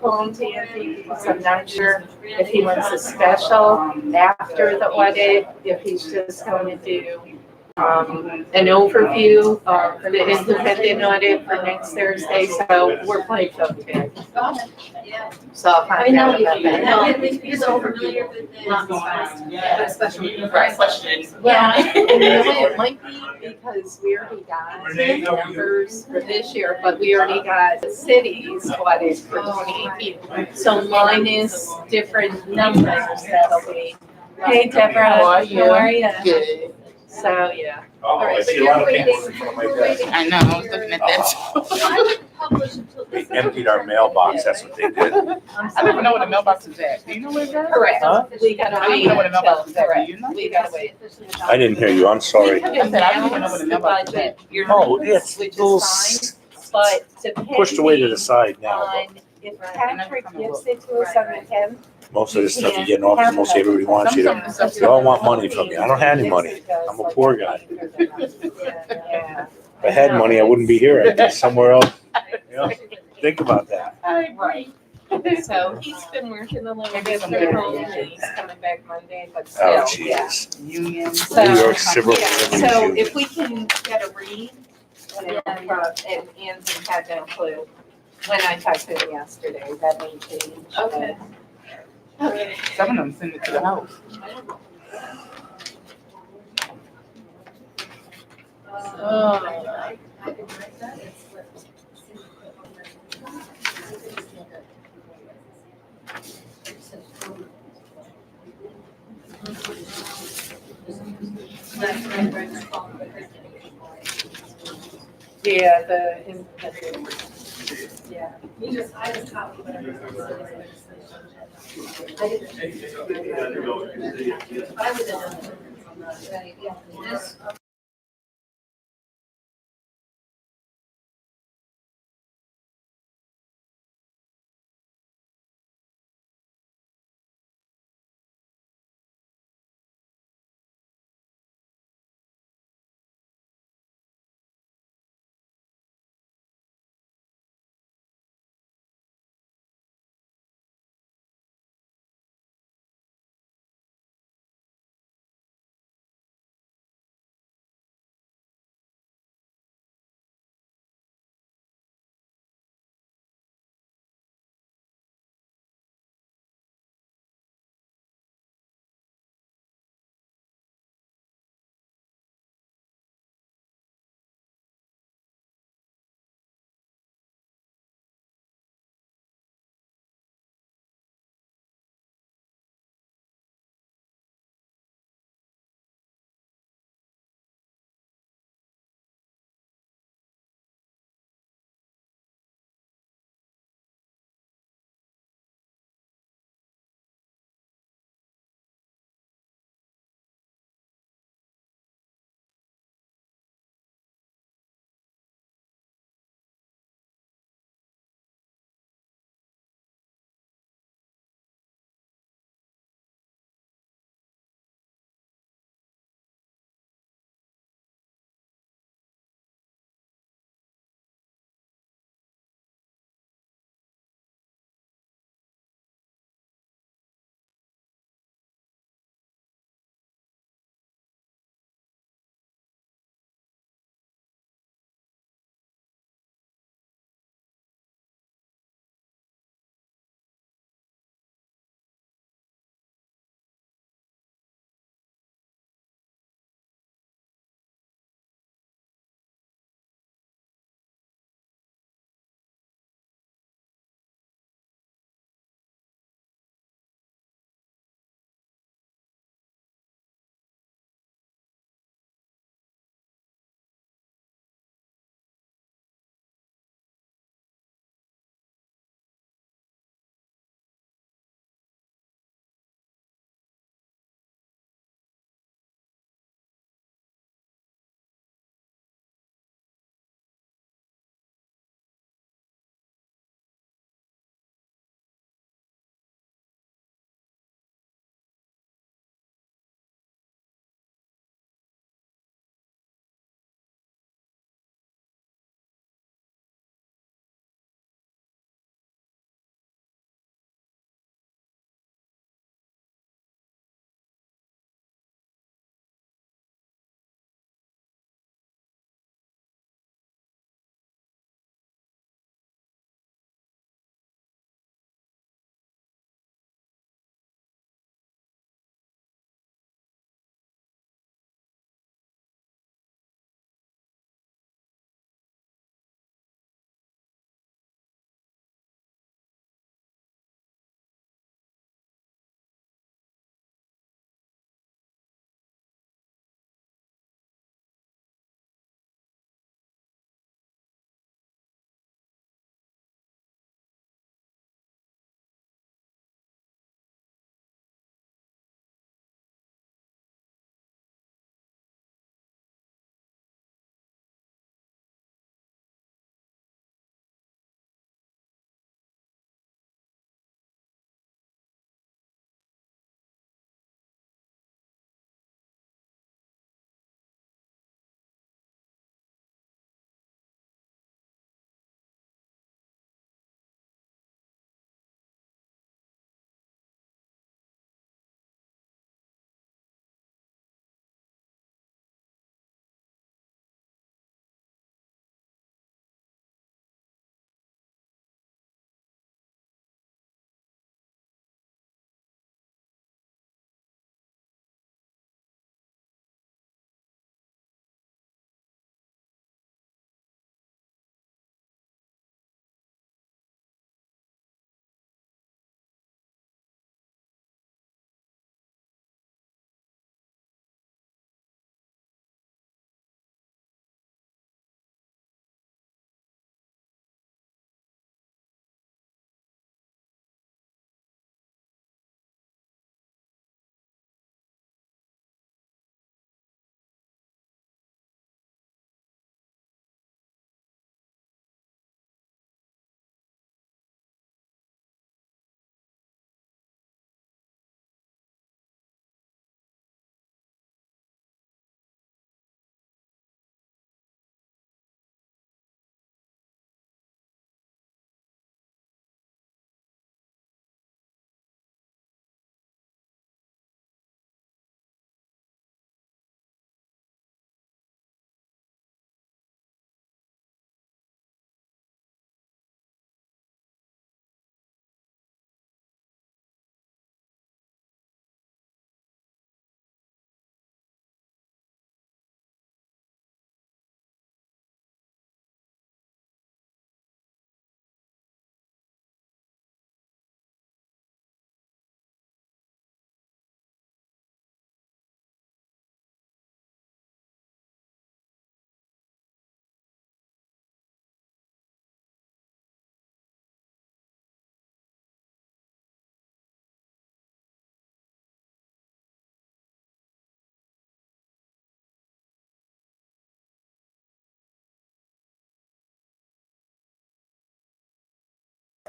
phone to Andy because I'm not sure if he wants a special after the audit, if he's just going to do an overview of the independent audit for next Thursday, so we're playing phone tag. So I'll find out about that. He's overfamiliar with it, but especially. Right, questions. Well, and you know what, it might be because we already got numbers for this year, but we already got the city's audit for 2018. So mine is different numbers that'll be. Hey Deborah, how are you? Good. So, yeah. Oh, I see a lot of papers in front of my desk. I know, I was looking at that. They emptied our mailbox, that's what they did. I don't even know where the mailbox is at. Do you know where it's at? Correct. Huh? We gotta I don't wait even know where the mailbox is until, at. Do correct. you know? We gotta wait. I didn't hear you, I'm sorry. I said, I don't even know where the mailbox is at. Oh, it's Which little is fine, but depending pushed away to the side now. on if Patrick gives it to us on the 10th. Most of this stuff you're getting off, most everybody wants you to, they all want money from you. I don't have any money. I'm a poor guy. Yeah. If I had money, I wouldn't be here. I'd be somewhere else. You know, think about that. Right. So he's been working a little bit from home and he's coming back Monday, but Oh, still, yeah. Jesus. Union. So, New York Civil yeah, Liberties so Union. if we can get a read, and Anson had no clue when I talked to him yesterday, that may change. Okay. Okay. Some of them send it to the house. Oh. Yeah, the independent. Yeah. I just copied whatever. I would have done it. Right, yeah. This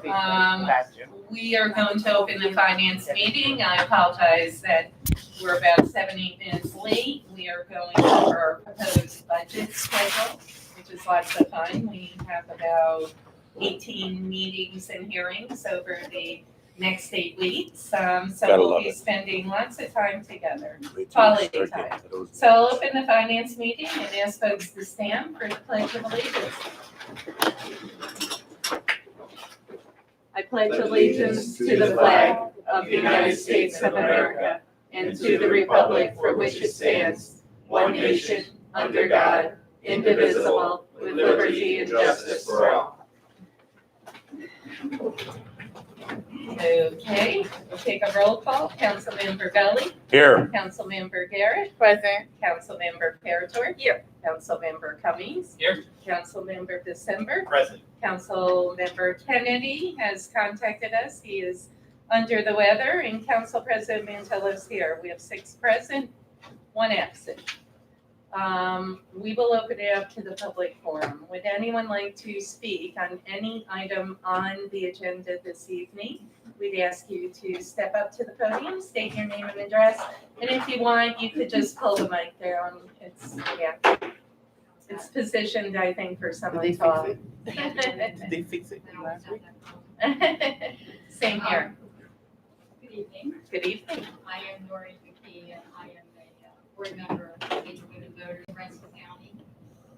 Gotcha. We are going to open the finance meeting. I apologize that we're about 7-8 minutes late. We are going over our proposed budget schedule, which is lots of fun. We have about 18 meetings and hearings over the next 8 weeks. So Gotta we'll love be it. spending lots of time together. Wait till you Quality start time. getting to those- So I'll open the finance meeting and ask folks to stand for the pledge of allegiance. I pledge allegiance to the flag of the United States of America and to the republic for which it stands, one nation, under God, indivisible, with liberty and justice for all. Okay, we'll take a roll call. Councilmember Belli, Here, Councilmember Garrett, Present. Councilmember Parator. Here. Councilmember Cummings. Here. Councilmember December. Present. Councilmember Kennedy has contacted us. He is under the weather, and Council President Mantello's here. We have 6 present, 1 absent. We will open it up to the public forum. Would anyone like to speak on any item on the agenda this evening? We'd ask you to step up to the podium, state your name and address, and if you want, you could just pull the mic down. It's positioned, I think, for Did someone they fix tall. it? Did they fix it last week? Same here. Good evening. Good evening. I am Noreen McKee, and I am a board member of the League of Women Voters in Rensselaer County.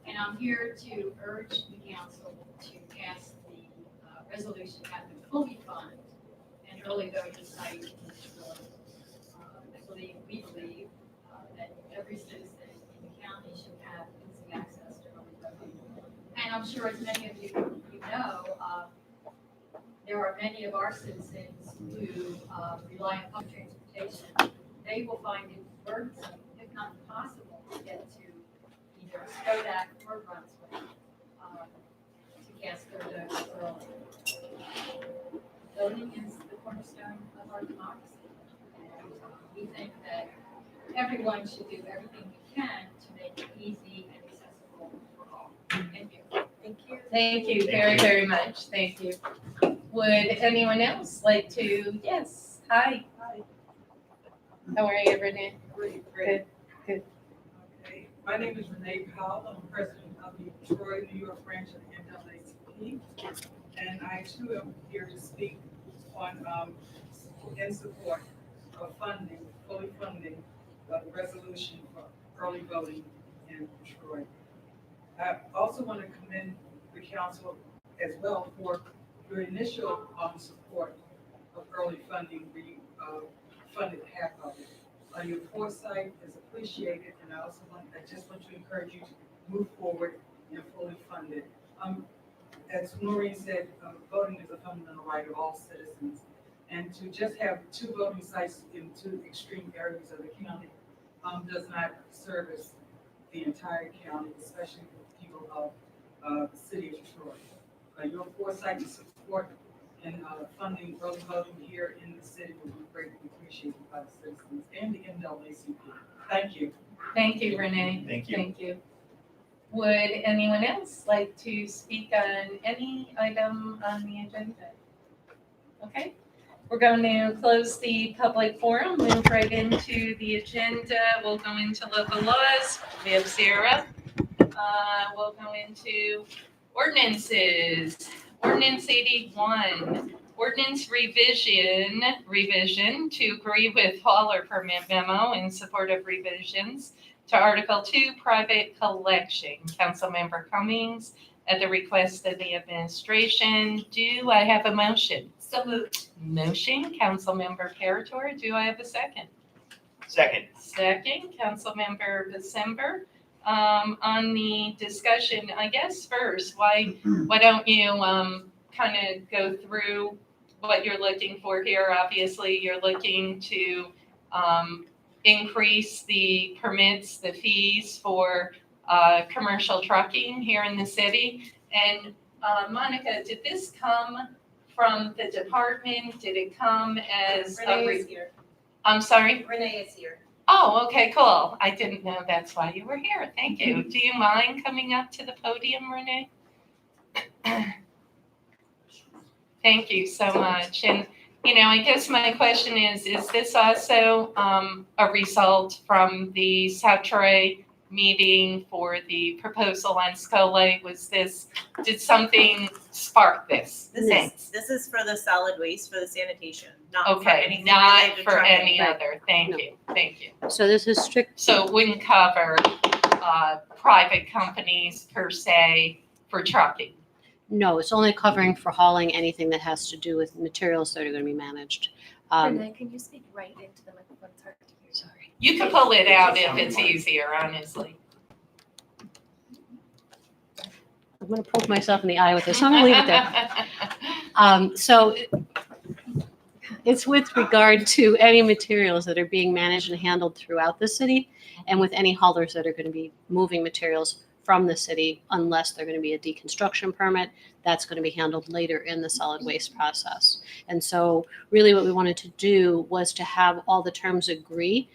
And I'm here to urge the council to pass the resolution that would fully fund an early voting site in Detroit. We believe that every citizen in the county should have easy access to early voting. And I'm sure as many of you know, there are many of our citizens who rely on public transportation. They will find it burdensome, if not impossible, to get to either Skodak or Brunswick to cast their votes early. Voting is the cornerstone of our democracy. And we think that everyone should do everything we can to make it easy and accessible for all. Thank you. Thank you. Thank you very, very much. Thank you. Would anyone else like to? Yes. Hi. How are you, Renee? Great. Good. Good. Okay, my name is Renee Powell. I'm president of the Troy, New York branch of the NAACP. And I too am here to speak on, in support of funding, fully funding the resolution for early voting in Troy. I also want to commend the council as well for your initial support of early funding, where you funded half of it. Your foresight is appreciated, and I just want to encourage you to move forward and fully fund it. As Noreen said, voting is a fundamental right of all citizens, and to just have 2 voting sites in 2 extreme areas of the county does not service the entire county, especially the people of the city of Detroit. Your foresight and support in funding early voting here in the city will be greatly appreciated by the citizens and the NAACP. Thank you. Thank you, Renee. Thank you. Thank you. Would anyone else like to speak on any item on the agenda? Okay, we're going to close the public forum, move right into the agenda. We'll go into local laws. We have 0. We'll go into ordinances. Ordinance 81, ordinance revision to agree with hauler permit memo in support of revisions to Article 2, private collection. Councilmember Cummings, at the request of the administration, do I have a motion? So moved. Motion, Councilmember Parator, do I have a second? Second. Second, Councilmember December. On the discussion, I guess first, why don't you kind of go through what you're looking for here? Obviously, you're looking to increase the permits, the fees for commercial trucking here in the city. And Monica, did this come from the department? Did it come as Renee is here. I'm sorry? Renee is here. Oh, okay, cool. I didn't know that's why you were here. Thank you. Do you mind coming up to the podium, Renee? Thank you so much. And, I guess my question is this also a result from the South Troy meeting for the proposal on Skull Lake? Did something spark this? Thanks. This is for the solid waste, for the sanitation, not for Okay, anything not related to for trucking. any other. Thank No. you, thank you. So this is strict, So it wouldn't cover private companies per se for trucking? no, it's only covering for hauling anything that has to do with materials that are going to be managed. Renee, can you speak right into the microphone? It's hard to hear. Sorry. You can pull it out if it's easier, honestly. I'm going to poke myself in the eye with this. I'm going to leave it there. So it's with regard to any materials that are being managed and handled throughout the city, and with any haulers that are going to be moving materials from the city, unless they're going to be a deconstruction permit, that's going to be handled later in the solid waste process. And so really what we wanted to do was to have all the terms agree.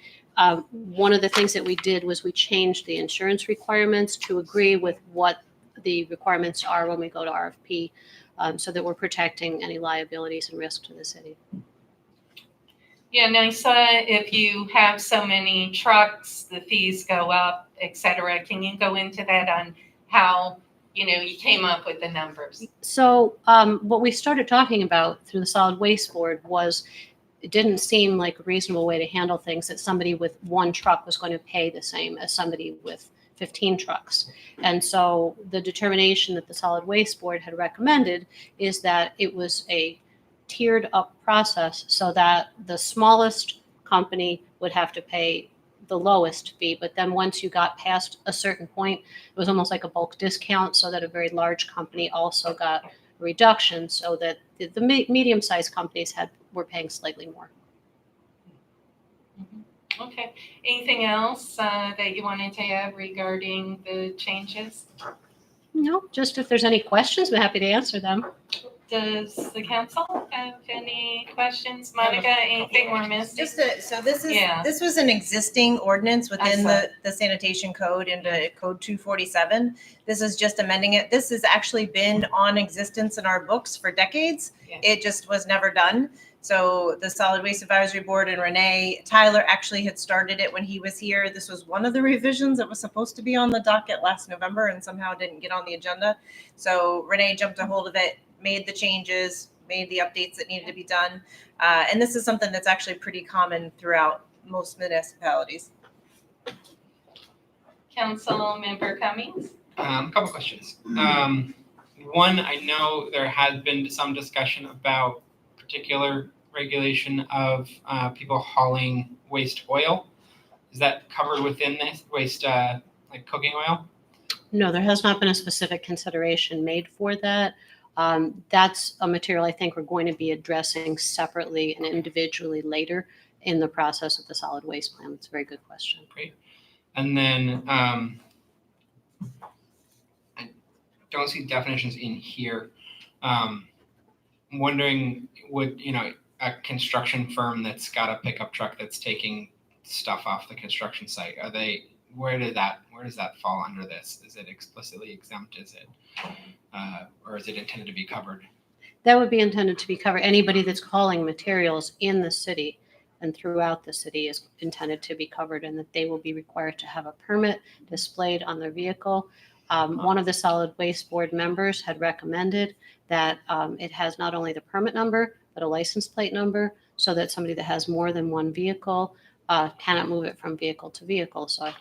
One of the things that we did was we changed the insurance requirements to agree with what the requirements are when we go to RFP, so that we're protecting any liabilities and risk to the city. Yeah, and I saw if you have so many trucks, the fees go up, et cetera. Can you go into that on how, you came up with the numbers? So what we started talking about through the solid waste board was it didn't seem like a reasonable way to handle things that somebody with one truck was going to pay the same as somebody with 15 trucks. And so the determination that the solid waste board had recommended is that it was a tiered up process so that the smallest company would have to pay the lowest fee. But then once you got past a certain point, it was almost like a bulk discount, so that a very large company also got a reduction, so that the medium-sized companies were paying slightly more. Okay. Anything else that you wanted to add regarding the changes? No, just if there's any questions, I'm happy to answer them. Does the council have any questions? Monica, anything we're missing? So this is, Yeah. this was an existing ordinance within saw the sanitation code into code 247. This is just amending it. This has actually been on existence in our books for decades. Yeah. It just was never done. So the Solid Waste Advisory Board and Renee Tyler actually had started it when he was here. This was one of the revisions that was supposed to be on the docket last November and somehow didn't get on the agenda. So Renee jumped a hold of it, made the changes, made the updates that needed to be done. And this is something that's actually pretty common throughout most municipalities. Council Member Cummings? A couple questions. One, I know there has been some discussion about particular regulation of people hauling waste oil. Is that covered within this waste, like cooking oil? No, there has not been a specific consideration made for that. That's a material I think we're going to be addressing separately and individually later in the process of the solid waste plan. That's a very good question. Great. And then I don't see definitions in here. I'm wondering, would, a construction firm that's got a pickup truck that's taking stuff off the construction site, where does that fall under this? Is it explicitly exempt? Is it, or is it intended to be covered? That would be intended to be covered. Anybody that's hauling materials in the city and throughout the city is intended to be covered, and that they will be required to have a permit displayed on their vehicle. One of the solid waste board members had recommended that it has not only the permit number, but a license plate number, so that somebody that has more than one vehicle cannot move it from vehicle to vehicle. So I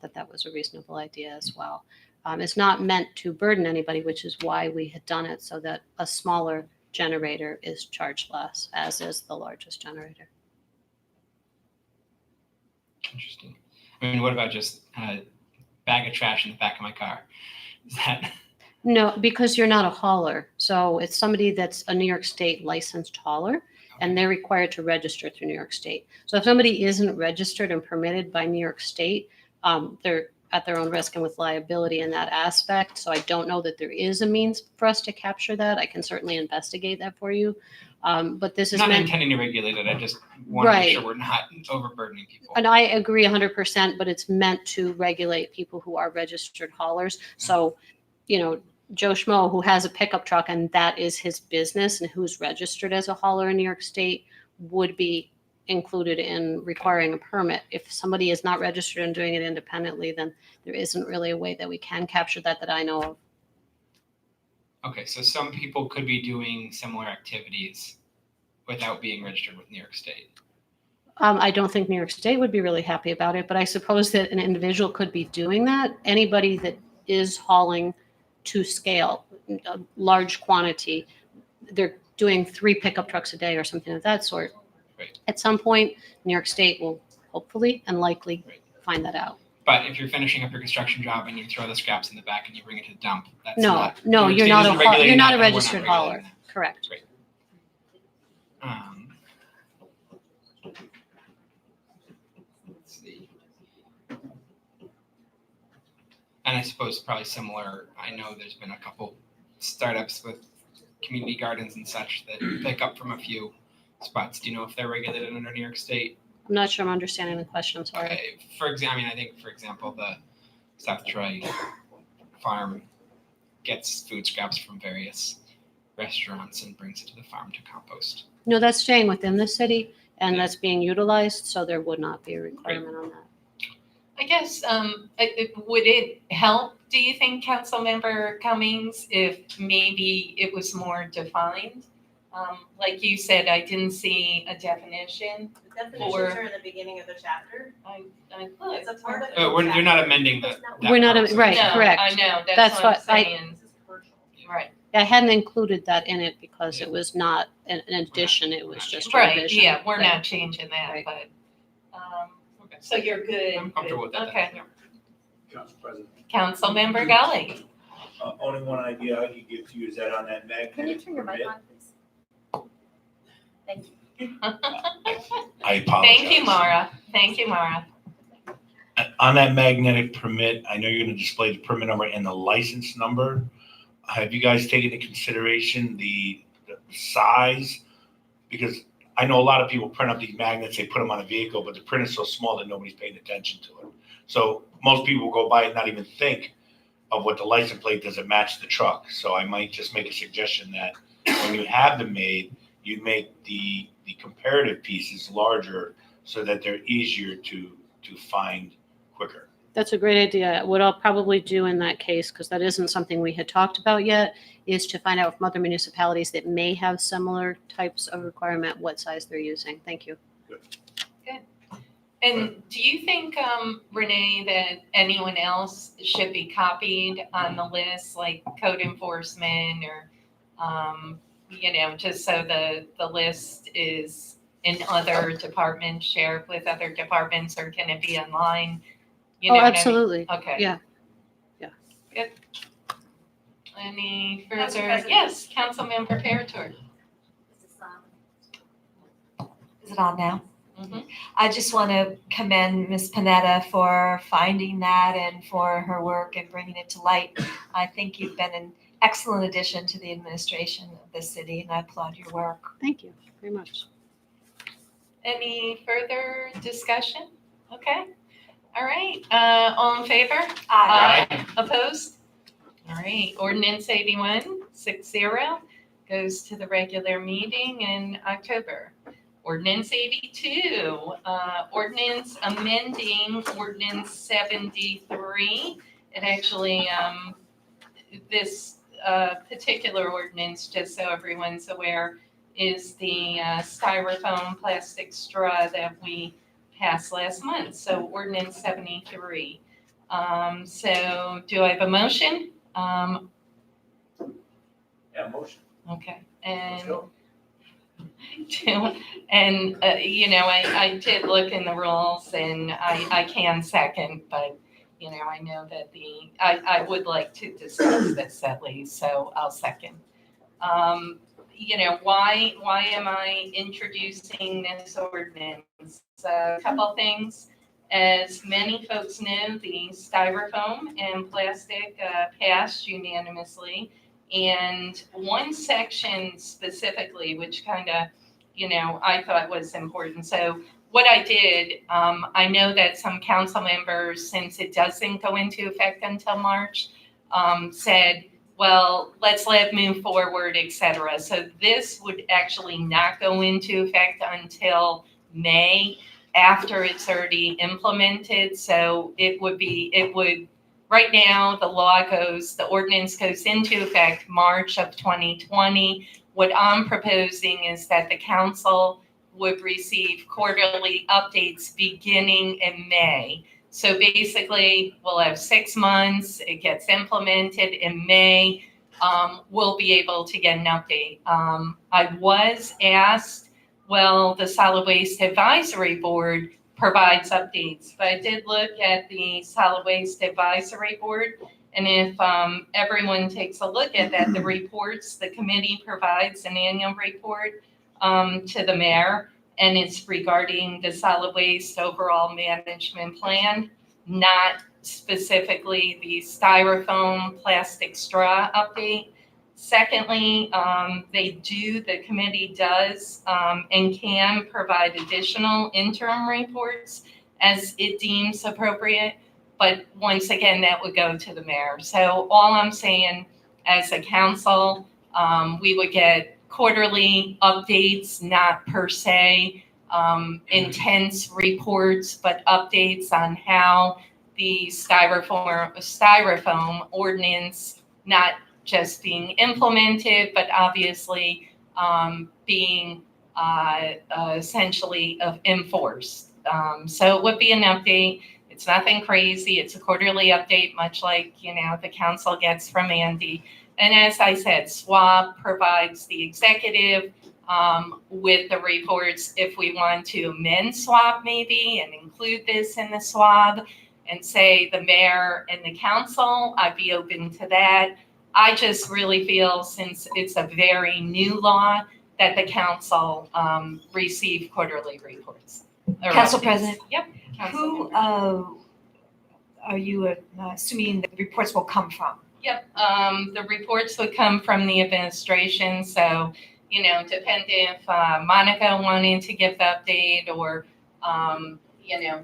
thought that was a reasonable idea as well. It's not meant to burden anybody, which is why we had done it, so that a smaller generator is charged less, as is the largest generator. Interesting. I mean, what about just a bag of trash in the back of my car? Is that? No, because you're not a hauler. So it's somebody that's a New York State licensed hauler, and they're required to register through New York State. So if somebody isn't registered and permitted by New York State, they're at their own risk and with liability in that aspect. So I don't know that there is a means for us to capture that. I can certainly investigate that for you. But this is Not meant. intending to regulate it. I just want to Right. make sure we're not overburdening people. And I agree 100%, but it's meant to regulate people who are registered haulers. So, Joe Schmo, who has a pickup truck and that is his business and who's registered as a hauler in New York State, would be included in requiring a permit. If somebody is not registered and doing it independently, then there isn't really a way that we can capture that I know of. Okay, so some people could be doing similar activities without being registered with New York State. I don't think New York State would be really happy about it, but I suppose that an individual could be doing that. Anybody that is hauling to scale, a large quantity, they're doing 3 pickup trucks a day or something of that sort. Right. At some point, New York State will hopefully and likely Right. find that out. But if you're finishing up your construction job and you throw the scraps in the back and you bring it to the dump, that's No, not. no, New York you're State not isn't a regulating you're not that, a and we're not registered regulating hauler. that. Correct. Let's see. And I suppose probably similar, I know there's been a couple startups with community gardens and such that pick up from a few spots. Do you know if they're regulated under New York State? I'm not sure I'm understanding the question. I'm sorry. For example, I think, for example, the South Troy farm gets food scraps from various restaurants and brings it to the farm to compost. No, that's staying within the city and Yeah. that's being utilized, so there would not be a requirement on that. I guess, would it help, do you think, Councilmember Cummings, if maybe it was more defined? Like you said, I didn't see a definition. The definitions Or- are in the beginning of the chapter. I It's a part of it. You're not amending that. We're not, right, No, correct. I know, That's that's what I'm what I- saying. Right, I hadn't included that in it because it was not an addition, it was just a right, revision. yeah, we're Right. not changing that, Right. but, Okay. so you're good. I'm comfortable with that. Okay, Council President, Councilmember Gully. only one idea I could give to you is that on that magnet. Can you turn your mic permit- on, please? Thank you. I apologize. Thank you, Mara, thank you, Mara. On that magnetic permit, I know you're gonna display the permit number and the license number. Have you guys taken into consideration the size? Because I know a lot of people print up these magnets, they put them on a vehicle, but the print is so small that nobody's paying attention to it. So most people will go by and not even think of what the license plate does, it match the truck. So I might just make a suggestion that when you have them made, you make the comparative pieces larger so that they're easier to find quicker. That's a great idea. What I'll probably do in that case, because that isn't something we had talked about yet, is to find out from other municipalities that may have similar types of requirement, what size they're using. Thank you. And do you think, Renee, that anyone else should be copied on the list, like code enforcement or, just so the list is in other departments, shared with other departments, or can it be online? You Oh, know what I mean? absolutely. Okay. Yeah. Good. Any Council further? President. Yes, Councilmember Parator. Is it on now? Mhm. I just want to commend Ms. Panetta for finding that and for her work and bringing it to light. I think you've been an excellent addition to the administration of the city, and I applaud your work. Thank you very much. Any further discussion? Okay. All right. All in favor? Opposed? All right. Ordinance 8160 goes to the regular meeting in October. Ordinance 82, ordinance amending ordinance 73. It actually, this particular ordinance, just so everyone's aware, is the styrofoam plastic straw that we passed last month. So ordinance 73. So do I have a motion? Yeah, motion. Okay. Let's And go. I did look in the rules and I can second, but, I know that I would like to discuss this at least, so I'll second. Why am I introducing this ordinance? A couple things. As many folks know, the styrofoam and plastic passed unanimously. And one section specifically, which kind of, I thought was important. So what I did, I know that some council members, since it doesn't go into effect until March, said, well, let's let it move forward, et cetera. So this would actually not go into effect until May, after it's already implemented. So it would, right now, the ordinance goes into effect March of 2020. What I'm proposing is that the council would receive quarterly updates beginning in May. So basically, we'll have 6 months, it gets implemented in May, we'll be able to get an update. I was asked, well, the Solid Waste Advisory Board provides updates, but I did look at the Solid Waste Advisory Board, and if everyone takes a look at that, the reports, the committee provides an annual report to the mayor, and it's regarding the solid waste overall management plan, not specifically the styrofoam plastic straw update. Secondly, the committee does and can provide additional interim reports as it deems appropriate. But once again, that would go to the mayor. So all I'm saying, as a council, we would get quarterly updates, not per se intense reports, but updates on how the styrofoam ordinance, not just being implemented, but obviously being essentially enforced. So it would be an update. It's nothing crazy. It's a quarterly update, much like, the council gets from Andy. And as I said, SWAB provides the executive with the reports. If we want to amend SWAB maybe and include this in the SWAB and say the mayor and the council, I'd be open to that. I just really feel, since it's a very new law, that the council receive quarterly reports. Council President? Yep. Who are you assuming the reports will come from? Yep, the reports would come from the administration, so, depending if Monica wanted to give the update or,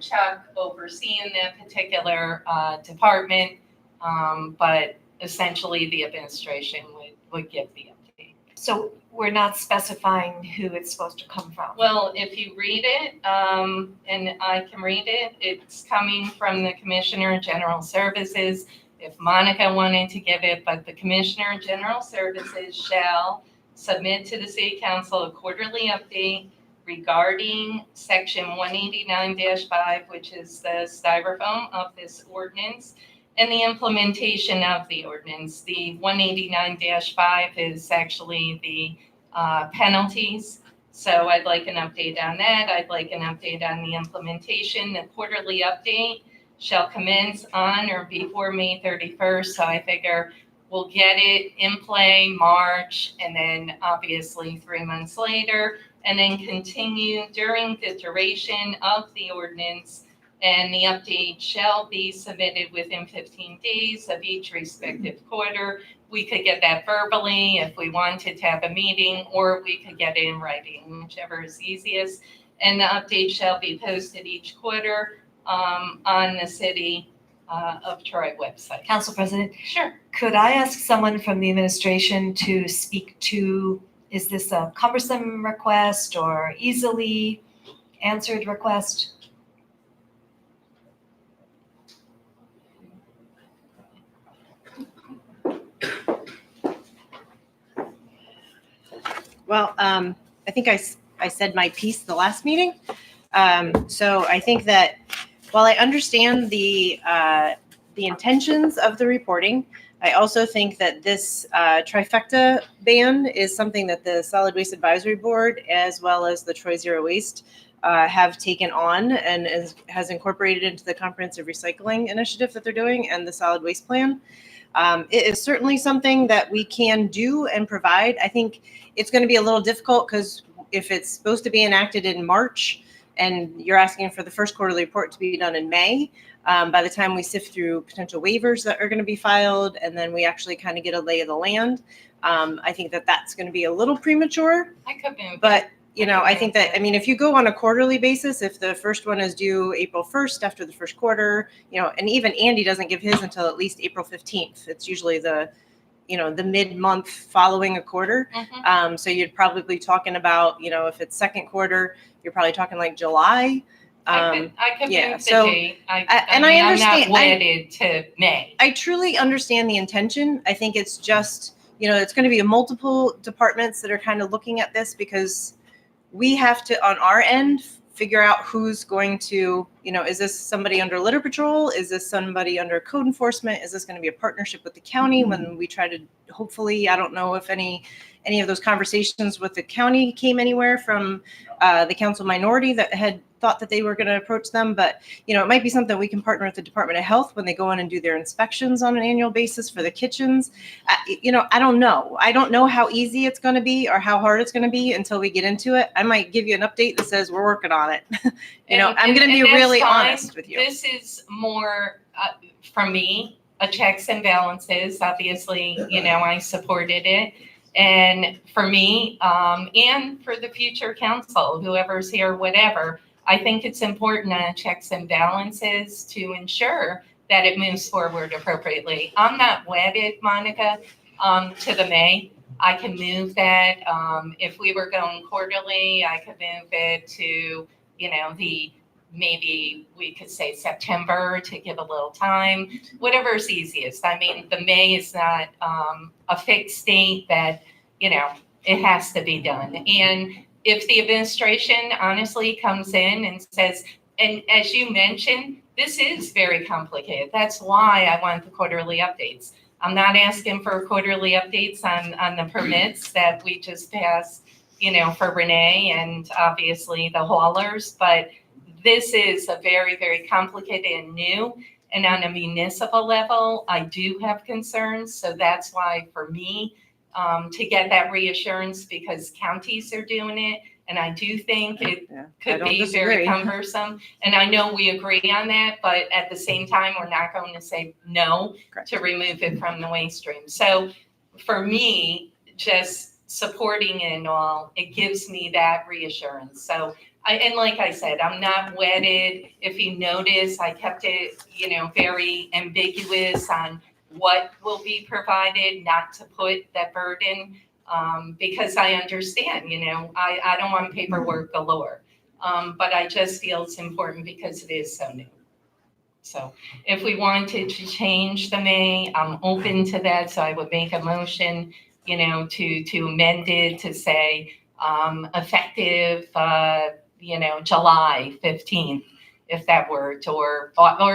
Chuck overseeing that particular department, but essentially the administration would give the update. So we're not specifying who it's supposed to come from? Well, if you read it, and I can read it, it's coming from the Commissioner of General Services. If Monica wanted to give it, but the Commissioner of General Services shall submit to the City Council a quarterly update regarding Section 189-5, which is the styrofoam of this ordinance, and the implementation of the ordinance. The 189-5 is actually the penalties. So I'd like an update on that. I'd like an update on the implementation. The quarterly update shall commence on or before May 31st. So I figure we'll get it in play March, and then obviously 3 months later, and then continue during the duration of the ordinance. And the update shall be submitted within 15 days of each respective quarter. We could get that verbally if we wanted to have a meeting, or we could get it in writing, whichever is easiest. And the update shall be posted each quarter on the City of Troy website. Council President? Sure. Could I ask someone from the administration to speak to, is this a cumbersome request or easily answered request? Well, I think I said my piece the last meeting. So I think that while I understand the intentions of the reporting, I also think that this trifecta ban is something that the Solid Waste Advisory Board, as well as the Troy Zero Waste, have taken on and has incorporated into the comprehensive recycling initiative that they're doing and the solid waste plan. It is certainly something that we can do and provide. I think it's going to be a little difficult because if it's supposed to be enacted in March and you're asking for the first quarterly report to be done in May, by the time we sift through potential waivers that are going to be filed and then we actually kind of get a lay of the land, I think that that's going to be a little premature. I could move. But I think that, if you go on a quarterly basis, if the first one is due April 1st after the first quarter, and even Andy doesn't give his until at least April 15th. It's usually the the mid-month following a quarter. Mhm. So you'd probably be talking about, if it's second quarter, you're probably talking like July. I could yeah, move the so- date. and I understand- I'm not wedded to May. I truly understand the intention. I think it's just, it's going to be multiple departments that are kind of looking at this, because we have to, on our end, figure out who's going to, is this somebody under litter patrol? Is this somebody under code enforcement? Is this going to be a partnership with the county when we try to, hopefully, I don't know if any of those conversations with the county came anywhere from the council minority that had thought that they were going to approach them. But, it might be something we can partner with the Department of Health when they go in and do their inspections on an annual basis for the kitchens. I don't know. I don't know how easy it's going to be or how hard it's going to be until we get into it. I might give you an update that says we're working on it. I'm going to be And that's really fine. honest with you. This is more, for me, a checks and balances. Obviously, I supported it. And for me, and for the future council, whoever's here, whatever, I think it's important checks and balances to ensure that it moves forward appropriately. I'm not wedded, Monica, to the May. I can move that. If we were going quarterly, I could move it to, maybe we could say September to give a little time, whatever's easiest. I mean, the May is not a fixed date that, it has to be done. And if the administration honestly comes in and says, and as you mentioned, this is very complicated. That's why I want the quarterly updates. I'm not asking for quarterly updates on the permits that we just passed, for Renee and obviously the haulers, but this is a very, very complicated and new. And on a municipal level, I do have concerns. So that's why for me, to get that reassurance, because counties are doing it. And I do think it could be very cumbersome. And I know we agree on that, but at the same time, we're not going to say no to remove it from the waste stream. So for me, just supporting it and all, it gives me that reassurance. So and like I said, I'm not wedded. If you notice, I kept it, very ambiguous on what will be provided, not to put that burden, because I understand, I don't want paperwork galore. But I just feel it's important because it is so new. So if we wanted to change the May, I'm open to that. So I would make a motion, to amend it to say effective, July 15th, if that worked, or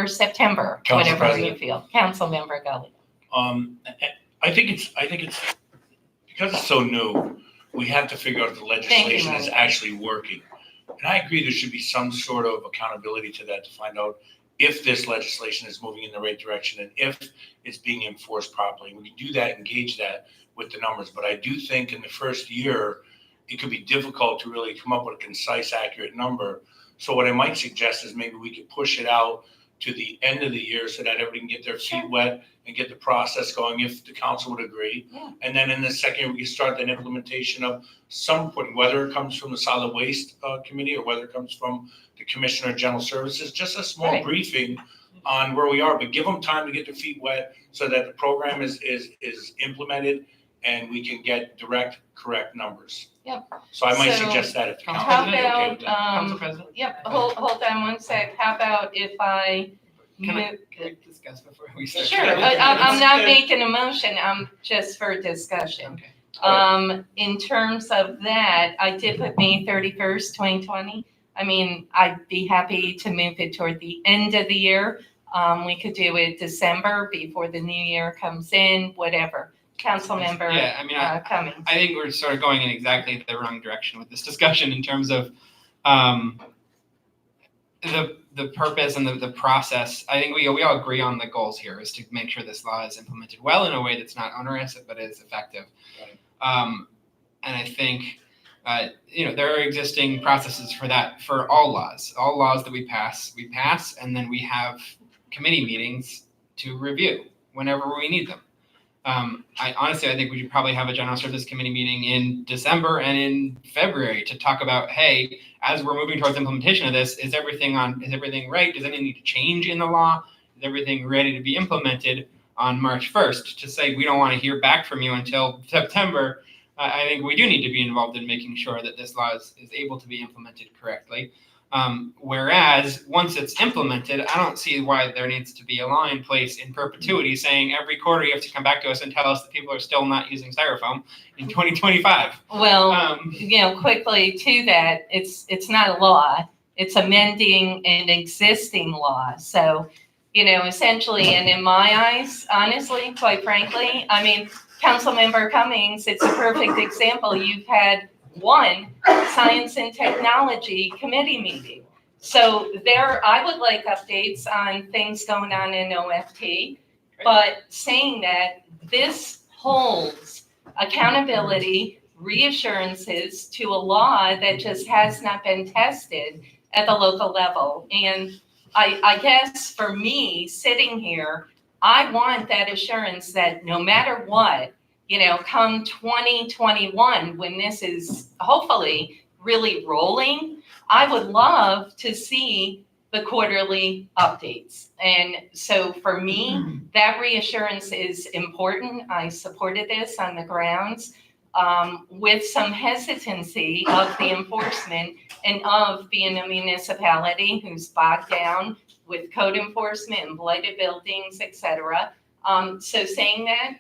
September, Council whatever President. you feel. Councilmember Gully. I think it's because it's so new, we have to figure out if the legislation is Mike. actually working. And I agree there should be some sort of accountability to that to find out if this legislation is moving in the right direction and if it's being enforced properly. When you do that, engage that with the numbers. But I do think in the first year, it could be difficult to really come up with a concise, accurate number. So what I might suggest is maybe we could push it out to the end of the year so that everybody can get their feet wet and get the process going if the council would agree. Yeah. And then in the second, we can start that implementation of some point, whether it comes from the solid waste committee or whether it comes from the Commissioner of General Services, just a small Right. briefing on where we are, but give them time to get their feet wet so that the program is implemented and we can get direct, correct numbers. Yep. So I might So, suggest that if the council How is okay about, with that. Council President? yep, hold on one sec. How about if I Can move? we discuss before we start? Sure, I'm not making a motion, I'm just for discussion. Okay. In terms of that, I did put May 31st, 2020. I mean, I'd be happy to move it toward the end of the year. We could do it December before the new year comes in, whatever. Councilmember Yeah, I mean, Cummings. I think we're sort of going in exactly the wrong direction with this discussion in terms of the purpose and the process. I think we all agree on the goals here is to make sure this law is implemented well in a way that's not onerous but is effective. And I think there are existing processes for that for all laws. All laws that we pass, and then we have committee meetings to review whenever we need them. I think we should probably have a general services committee meeting in December and in February to talk about, hey, as we're moving towards implementation of this, is everything right? Does anything need to change in the law? Is everything ready to be implemented? on March 1st to say we don't want to hear back from you until September. I think we do need to be involved in making sure that this law is able to be implemented correctly. Whereas once it's implemented, I don't see why there needs to be a law in place in perpetuity saying every quarter you have to come back to us and tell us that people are still not using styrofoam in 2025. Well, quickly to that, it's not a law. It's amending an existing law. So, essentially, and in my eyes, honestly, quite frankly, I mean, Councilmember Cummings, it's a perfect example. You've had one Science and Technology Committee meeting. So I would like updates on things going on in OFT, but saying that this holds accountability, reassurances to a law that just has not been tested at the local level. And I guess for me, sitting here, I want that assurance that no matter what, come 2021, when this is hopefully really rolling, I would love to see the quarterly updates. And so for me, that reassurance is important. I supported this on the grounds with some hesitancy of the enforcement and of being a municipality who's bogged down with code enforcement and blighted buildings, et cetera. So saying that,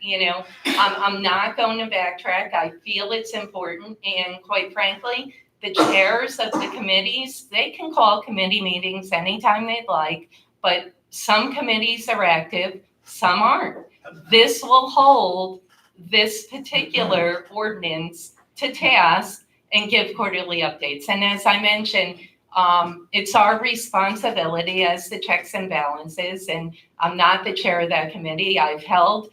I'm not going to backtrack. I feel it's important. And quite frankly, the chairs of the committees, they can call committee meetings anytime they'd like, but some committees are active, some aren't. This will hold this particular ordinance to task and give quarterly updates. And as I mentioned, it's our responsibility as the checks and balances, and I'm not the chair of that committee. I've held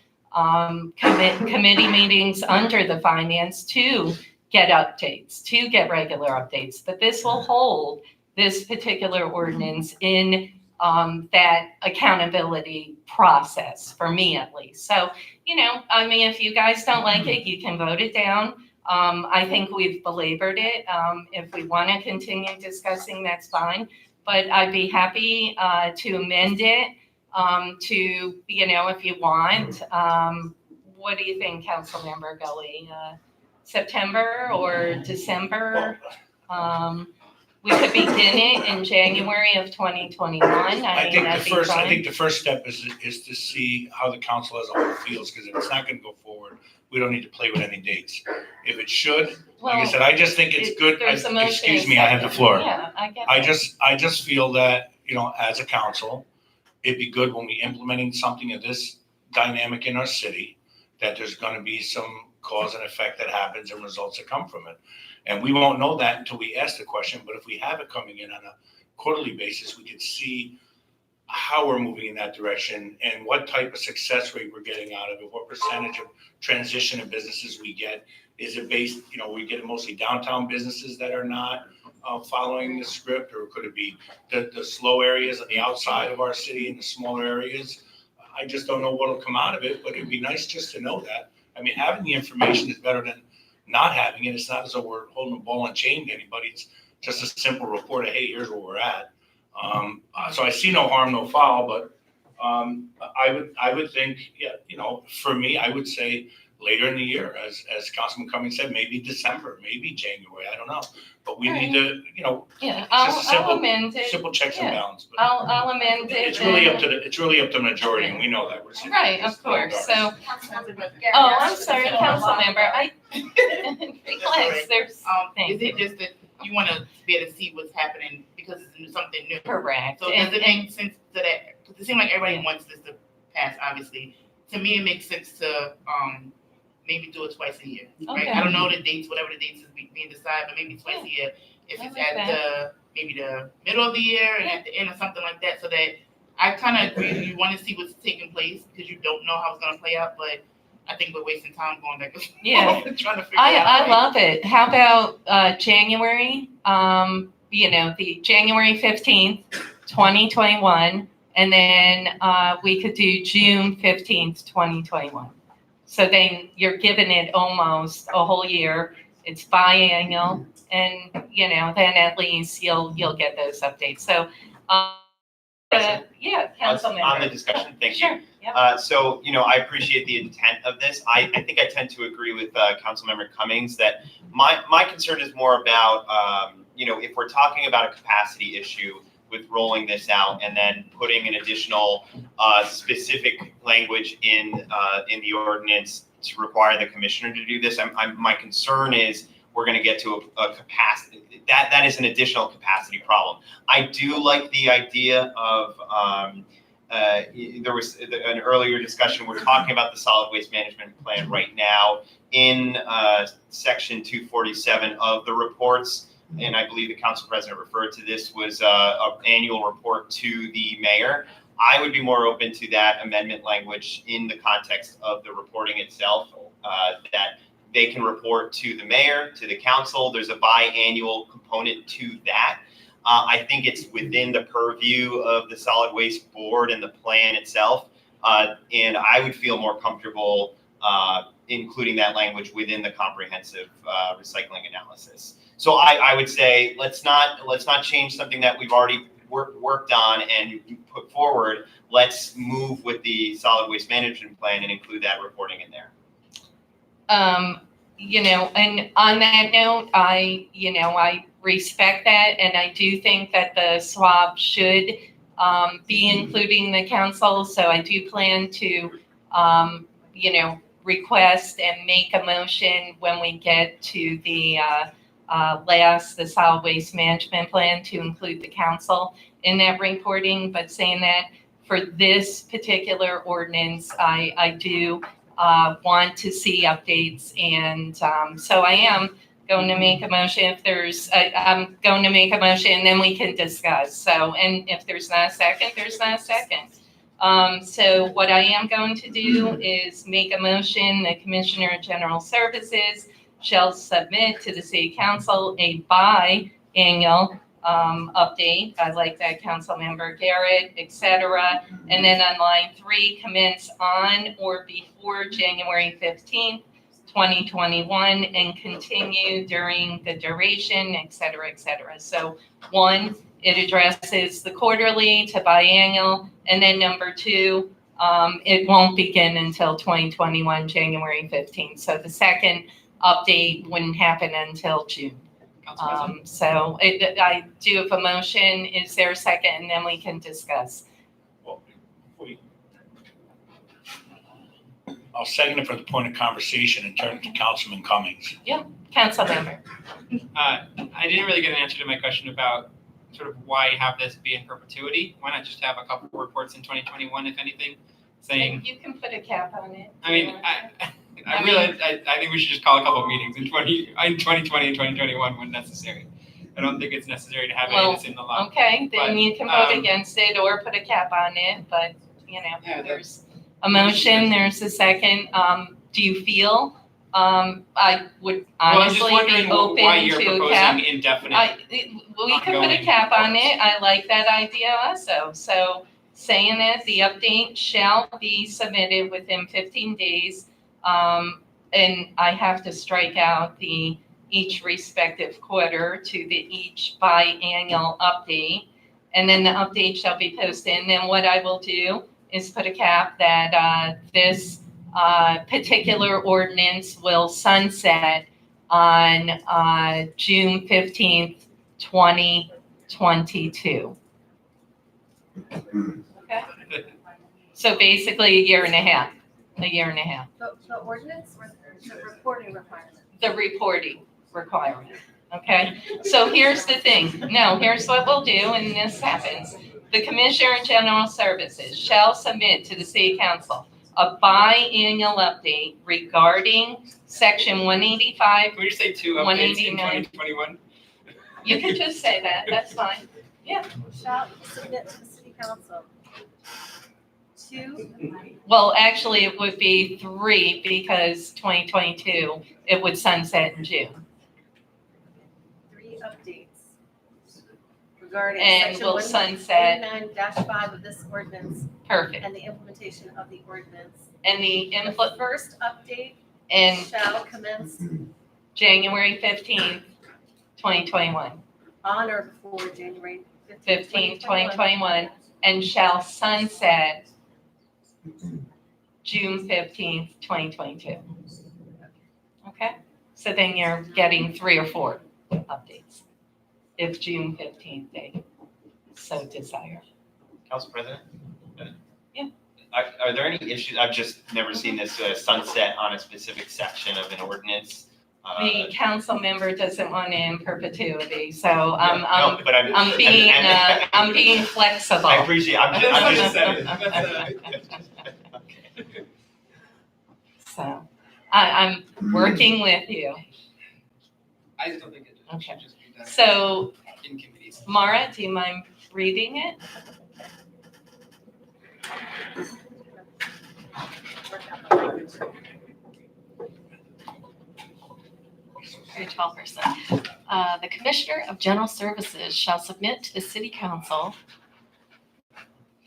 committee meetings under the finance to get updates, to get regular updates, but this will hold this particular ordinance in that accountability process, for me at least. So, if you guys don't like it, you can vote it down. I think we've belabored it. If we want to continue discussing, that's fine. But I'd be happy to amend it to, if you want. What do you think, Councilmember Gully? September or December? We could begin it in January of 2021. I think that'd be fine. I think the first step is to see how the council as a whole feels, because if it's not going to go forward, we don't need to play with any dates. If it should, like I said, I just think it's good. There's a motion. Excuse me, I have the floor. Yeah, I get that. I just feel that, as a council, it'd be good when we implementing something of this dynamic in our city, that there's going to be some cause and effect that happens and results that come from it. And we won't know that until we ask the question, but if we have it coming in on a quarterly basis, we can see how we're moving in that direction and what type of success rate we're getting out of it, what percentage of transition of businesses we get. Is it based, we get mostly downtown businesses that are not following the script, or could it be the slow areas on the outside of our city and the smaller areas? I just don't know what'll come out of it, but it'd be nice just to know that. I mean, having the information is better than not having it. It's not as though we're holding a ball and chain to anybody. It's just a simple report of, hey, here's where we're at. So I see no harm, no foul, but I would think, for me, I would say later in the year, as Councilman Cummings said, maybe December, maybe January, I don't know. But we need to, Yeah, it's just a I'll amend it. simple checks and Yeah. balance. But I'll amend it. it's really up to the majority, and we know that. We're sitting Right, here of course. as So, Councilmember I'm sorry, Councilmember. Relax, there's Is things. it just that you want to be able to see what's happening because it's something new? Correct. So does it make sense to that? Because it seems like everybody wants this to pass, obviously. To me, it makes sense to maybe do it twice a year. Right? Okay. I don't know the dates, whatever the dates is being decided, but maybe twice a year. If I it's like at that. maybe the middle of the year and at the end or something like that, so that I kind of agree. You want to see what's taking place because you don't know how it's going to play out, but I think we're wasting time going back and forth Yeah. trying to figure out. I love it. How about January? The January 15th, 2021, and then we could do June 15th, 2021. So then you're giving it almost a whole year. It's biannual, and then at least you'll get those updates. So Yeah, council On the member. discussion, thank you. Sure, yep. So, I appreciate the intent of this. I think I tend to agree with Councilmember Cummings that my concern is more about, if we're talking about a capacity issue with rolling this out and then putting an additional specific language in the ordinance to require the commissioner to do this, my concern is we're going to get to a capacity, that is an additional capacity problem. I do like the idea of, there was an earlier discussion, we're talking about the solid waste management plan right now in section 247 of the reports, and I believe the council president referred to this, was an annual report to the mayor. I would be more open to that amendment language in the context of the reporting itself, that they can report to the mayor, to the council. There's a biannual component to that. I think it's within the purview of the solid waste board and the plan itself. And I would feel more comfortable including that language within the comprehensive recycling analysis. So I would say let's not change something that we've already worked on and put forward. Let's move with the solid waste management plan and include that reporting in there. And on that note, I respect that, and I do think that the swab should be including the council. So I do plan to, request and make a motion when we get to the the solid waste management plan to include the council in that reporting. But saying that, for this particular ordinance, I do want to see updates, and so I am going to make a motion. If there's, I'm going to make a motion, and then we can discuss. So, and if there's not a second, there's not a second. So what I am going to do is make a motion. The Commissioner of General Services shall submit to the City Council a biannual update. I like that, Councilmember Garrett, etc. And then on line 3, commence on or before January 15th, 2021, and continue during the duration, etc., etc. So 1, it addresses the quarterly to biannual, and then number 2, it won't begin until 2021, January 15th. So the second update wouldn't happen until June. So I do have a motion. Is there a second? And then we can discuss. Well, I'll second it for the point of conversation and turn it to Councilman Cummings. Council member. I didn't really get an answer to my question about sort of why have this be in perpetuity. Why not just have a couple of reports in 2021, if anything, saying? You can put a cap on it. I mean, I think we should just call a couple of meetings in 2020 and 2021 when necessary. I don't think it's necessary to have it in the law. Okay, then But, you can vote against it or put a cap on it, but, there's a motion, there's a second. Do you feel, I would honestly be open why you're to a cap? proposing indefinite. We can put a cap on it. I like that idea also. So saying that the update shall be submitted within 15 days. And I have to strike out the each respective quarter to the each biannual update. And then the update shall be posted. And then what I will do is put a cap that this particular ordinance will sunset on June 15th, 2022. Okay. So basically a year and a half. The ordinance or the reporting requirement? The reporting requirement, okay? So here's the thing. No, here's what we'll do, and this happens. The Commissioner of General Services shall submit to the City Council a biannual update regarding Section 185. Can we just say 2 updates in 189. 2021? You can just say that, that's fine. Shall submit to the City Council. 2. Well, actually, it would be 3 because 2022, it would sunset in June. 3 updates regarding And section will sunset, 189-5 of this ordinance perfect. and the implementation of the ordinance. And the The input, first update and shall commence January 15th, 2021. on or before January 15th, 2021, and shall sunset June 15th, 2022. Okay, so then you're getting 3 or 4 updates if June 15th they so desire. Council President? Yeah. Are there any issues, I've just never seen this sunset on a specific section of an ordinance. The council member doesn't want it in perpetuity, so No, but I'm being flexible. I appreciate, I'm just. So, I'm working with you. I just don't think it Okay. should just be done So, in committees. Mara, do you mind reading it? 12%. The Commissioner of General Services shall submit to the City Council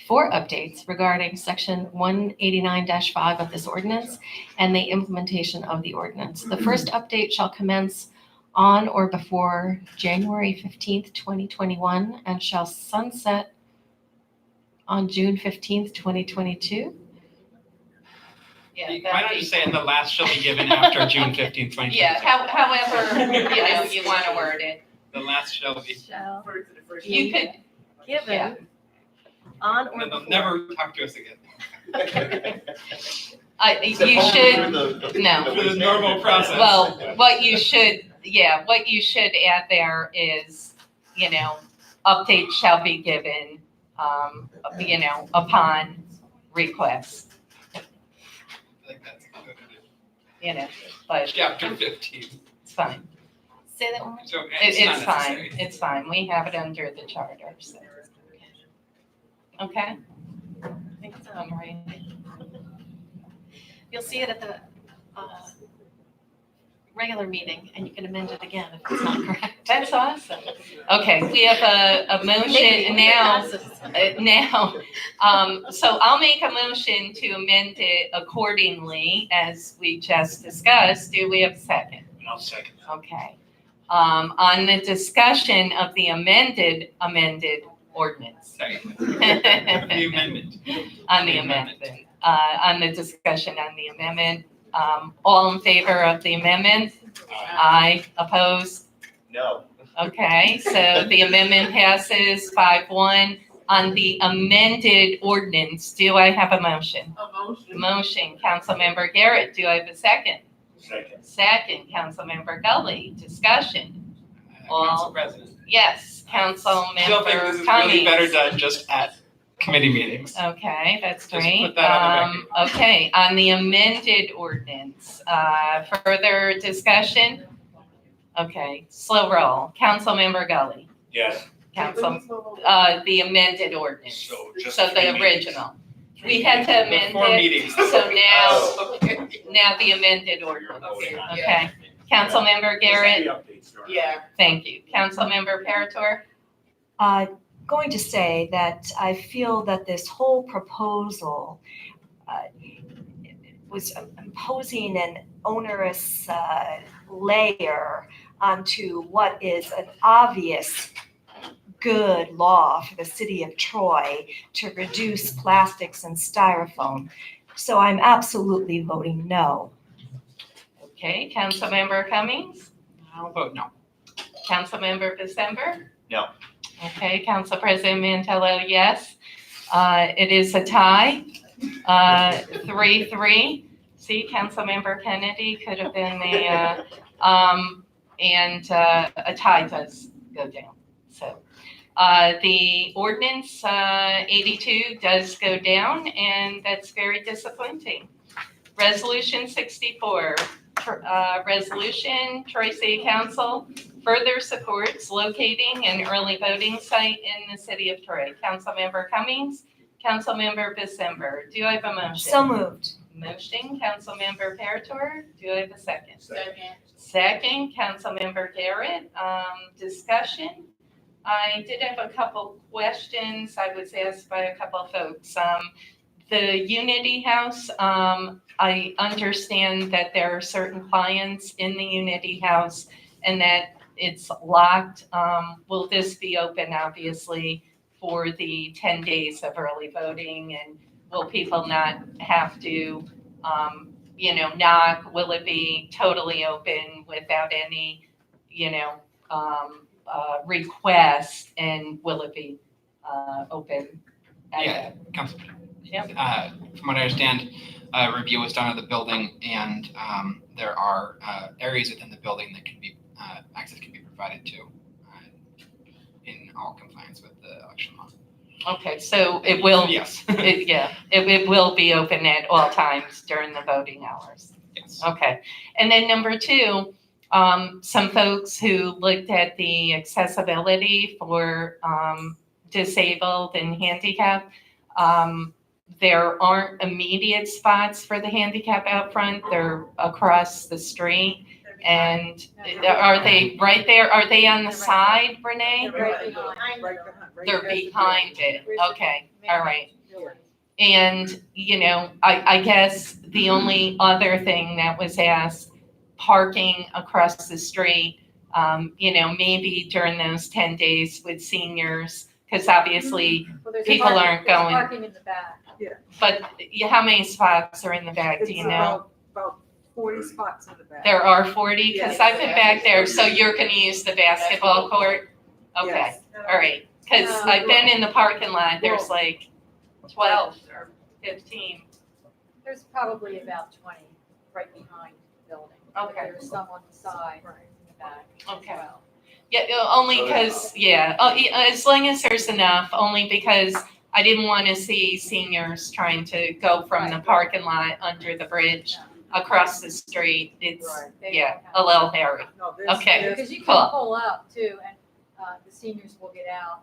4 updates regarding Section 189-5 of this ordinance and the implementation of the ordinance. The first update shall commence on or before January 15th, 2021, and shall sunset on June 15th, 2022. Yeah, Why not just say, and the last shall be given after June 15th, 2022? Yeah, however, you want to word it. The last shall be. Shall You could, yeah. given on or No, they'll before. never talk to us again. You should, no. Through the normal process. Well, what you should add there is, updates shall be given, upon request, I think that's but chapter 15. it's fine. Say that one more time. So it's not It's fine, necessary. it's fine. We have it under the charter, so. Okay? I think so. All right. You'll see it at the regular meeting, and you can amend it again if it's not correct. That's awesome. Okay, we have a motion now. So I'll make a motion to amend it accordingly as we just discussed. Do we have a second? And I'll second that. Okay. On the discussion of the amended ordinance. Sorry. The amendment. On the amendment. On the discussion on the amendment. All in favor of the amendment? Aye. Opposed? No. Okay, so the amendment passes 5-1. On the amended ordinance, do I have a motion? A motion. Motion, Councilmember Garrett, do I have a second? Second. Second, Councilmember Gully, discussion. Council President. Yes, I still think this Councilmember is really better Cummings. done just at committee meetings. Okay, that's Just great. put that on the Okay, on the amended ordinance, further discussion? Okay, slow roll. Councilmember Gully, Yes. the amended ordinance. So just So 3 the meetings. original. We had to amend 4 it, meetings. so now the amended ordinance. Okay, Councilmember Garrett, Yeah. thank you. Councilmember Parator? Going to say that I feel that this whole proposal was imposing an onerous layer onto what is an obvious good law for the city of Troy to reduce plastics and styrofoam. So I'm absolutely voting no. Okay, Councilmember Cummings? I'll vote no. Councilmember December? No. Okay, Council President Mantello, yes. It is a tie, 3-3. See, Councilmember Kennedy could have been the, and a tie does go down, so. The ordinance 82 does go down, and that's very disappointing. Resolution 64, resolution, Troy City Council further supports locating an early voting site in the city of Troy. Councilmember Cummings, Councilmember December, do I have a motion? So moved. Motion, Councilmember Parator, do I have a second? Second. Second, Councilmember Garrett, discussion. I did have a couple questions I was asked by a couple of folks. The Unity House, I understand that there are certain clients in the Unity House and that it's locked. Will this be open, obviously, for the 10 days of early voting? And will people not have to, knock? Will it be totally open without any, request? And will it be open? Yeah, Council. Yep. From what I understand, a review was done of the building, and there are areas within the building that can be access can be provided to in all compliance with the election law. Okay, so it will, Yes. it will be open at all times during the voting hours. Yes. Okay, and then number two, some folks who looked at the accessibility for disabled and handicapped, there aren't immediate spots for the handicap out front. They're across the street. And are they right there? Are they on the side, Renee? They're behind it. Okay, all right. And, I guess the only other thing that was asked, parking across the street, maybe during those 10 days with seniors, because obviously people aren't going. Parking in the back. But how many spots are in the back, do you know? About 40 spots in the back. There are 40, because Yes. I've been back there, so you're gonna use the basketball court? Okay, Yes. all right, because I've been in the parking lot, there's like 12 or 15. There's probably about 20 right behind the building. Okay. There's some on the side, in the back as Okay. well. Yeah, only because, as long as there's enough, only because I didn't want to see seniors trying to go from the parking lot under the bridge across the street. It's, They yeah, don't have- a little hairy. No, Okay. Because you Cool. can pull up too, and the seniors will get out,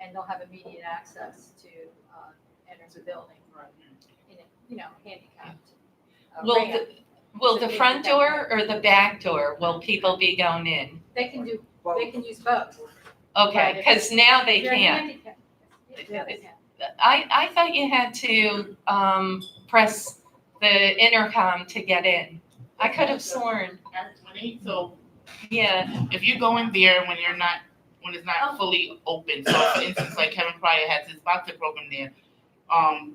and they'll have immediate access to enter the building, in a, handicapped ramp. Will the front door or the back door, will people be going in? They can use both. Okay, because now they If you're can't. handicapped, yeah, they can. I thought you had to press the intercom to get in. I could have sworn, Actually, so yeah, if you go in there when it's not fully open, so for instance, like Kevin Pryor has his boxer program there,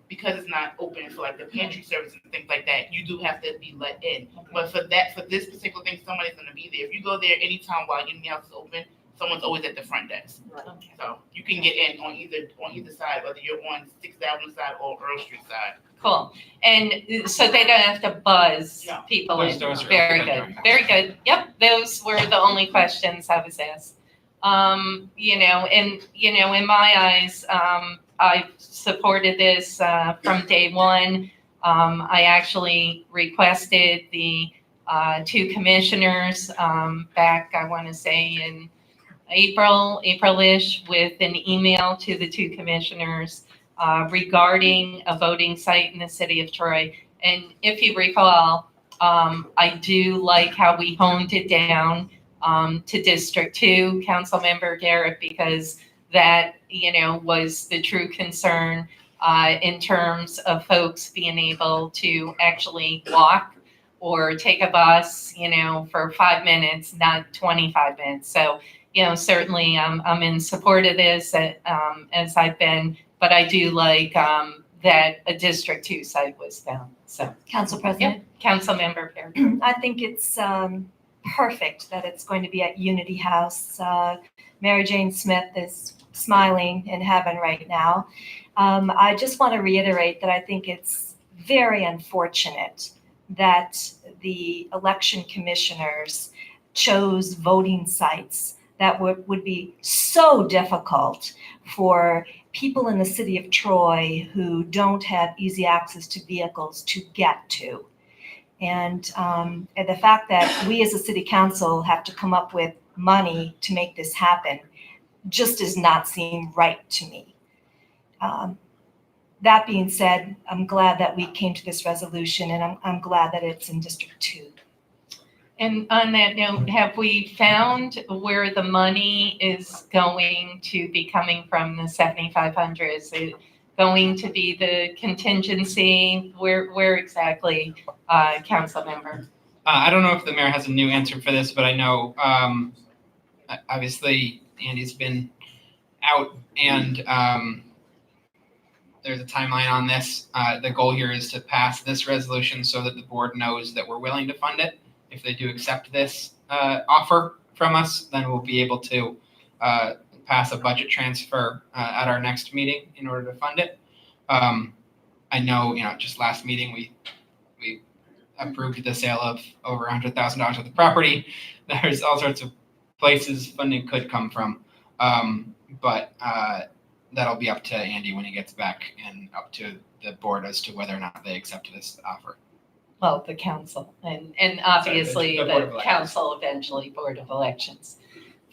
because it's not open for like the pantry service and things like that, you do have to be let in. But for this particular thing, somebody's gonna be there. If you go there anytime while anything else is open, someone's always at the front desk. okay, So you can get in on either side, whether you're on 6th Avenue side or Earl Street side. cool. And so they don't have to buzz No. people Those in. doors are Very open good, during very good. Yep, those were the only questions I was asked. In my eyes, I supported this from day one. I actually requested the two commissioners back, I want to say in April-ish, with an email to the two commissioners regarding a voting site in the city of Troy. And if you recall, I do like how we honed it down to District 2, Councilmember Garrett, because that, was the true concern in terms of folks being able to actually walk or take a bus, for 5 minutes, not 25 minutes. So, certainly I'm in support of this as I've been, but I do like that a District 2 site was found. So, Council President? Councilmember Perry. I think it's perfect that it's going to be at Unity House. Mary Jane Smith is smiling in heaven right now. I just want to reiterate that I think it's very unfortunate that the election commissioners chose voting sites that would be so difficult for people in the city of Troy who don't have easy access to vehicles to get to. And the fact that we as a city council have to come up with money to make this happen just does not seem right to me. That being said, I'm glad that we came to this resolution, and I'm glad that it's in District 2. And on that note, have we found where the money is going to be coming from, the 7,500? Is it going to be the contingency? Where exactly, council member? I don't know if the mayor has a new answer for this, but I know, obviously, Andy's been out and there's a timeline on this. The goal here is to pass this resolution so that the board knows that we're willing to fund it. If they do accept this offer from us, then we'll be able to pass a budget transfer at our next meeting in order to fund it. I know, just last meeting, we approved the sale of over $100,000 of the property. There's all sorts of places funding could come from. But that'll be up to Andy when he gets back and up to the board as to whether or not they accept this offer. Well, the council and obviously the Board of the Elections. council, eventually Board of Elections.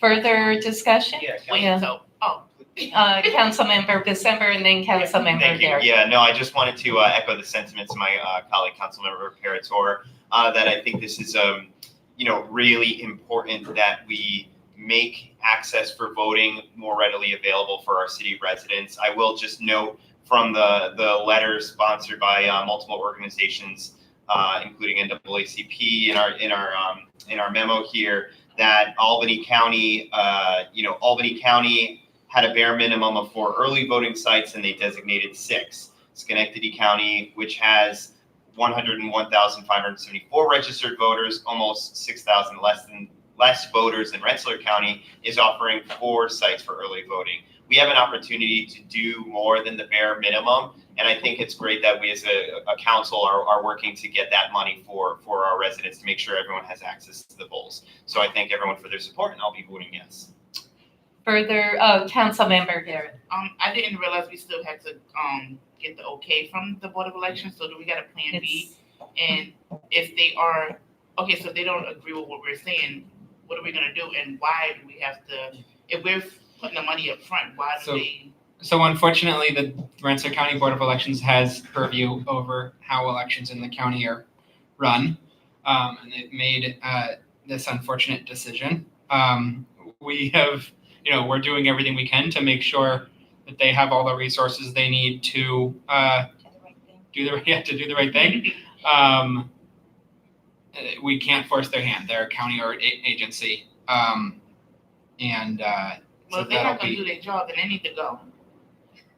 Further discussion? Yeah, Councilmember December and then Councilmember Thank you. Garrett. Yeah, no, I just wanted to echo the sentiments of my colleague, Councilmember Parator, that I think this is, really important that we make access for voting more readily available for our city residents. I will just note from the letter sponsored by multiple organizations, including NAACP in our memo here, that Albany County, Albany County had a bare minimum of 4 early voting sites and they designated 6. Schenectady County, which has 101,574 registered voters, almost 6,000 less voters than Rensselaer County, is offering 4 sites for early voting. We have an opportunity to do more than the bare minimum, and I think it's great that we as a council are working to get that money for our residents to make sure everyone has access to the polls. So I thank everyone for their support, and I'll be voting yes. Further, Councilmember Garrett. I didn't realize we still had to get the okay from the Board of Elections. So do we got a plan B? And if they are okay, so if they don't agree with what we're saying, what are we gonna do? And why do we have to? If we're putting the money up front, why do they? So unfortunately, the Rensselaer County Board of Elections has purview over how elections in the county are run, and they've made this unfortunate decision. We have, we're doing everything we can to make sure that they have all the resources they need to do the right thing. We can't force their hand. They're a county or agency, Well, so if they're not that'll gonna do be. their job, then they need to go.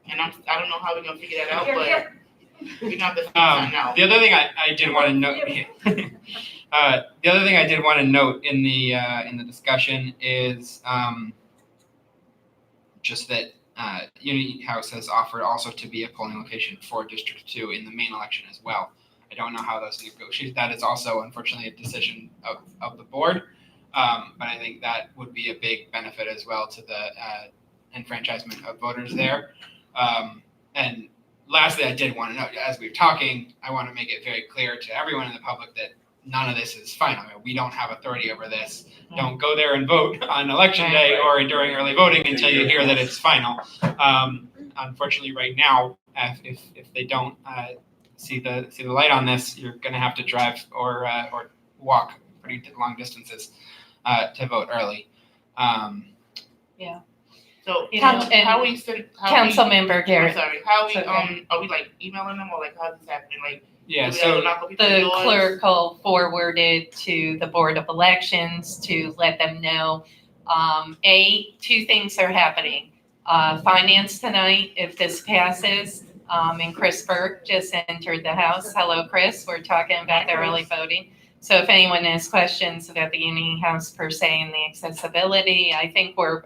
And I don't know how we're gonna figure that out, but we're gonna have to figure something out. The other thing I did want to note, the other thing I did want to note in the discussion is just that Unity House has offered also to be a polling location for District 2 in the main election as well. I don't know how those negotiate. That is also unfortunately a decision of the board, but I think that would be a big benefit as well to the enfranchisement of voters there. And lastly, I did want to note, as we were talking, I want to make it very clear to everyone in the public that none of this is final. I mean, we don't have authority over this. Don't go there and vote on election day or during early voting until you hear that it's final. Unfortunately, right now, if they don't see the light on this, you're going to have to drive or walk pretty long distances to vote early. So Councilmember Garrett. I'm sorry. How we It's okay. are we like emailing them or like how's this happening? Like Yeah. do we So knock on people's The doors? clerk will forward it to the Board of Elections to let them know. 2 things are happening. Finance tonight, if this passes, and Chris Burke just entered the house. Hello, Chris. We're talking about the early voting. So if anyone has questions about the Unity House per se and the accessibility, I think we're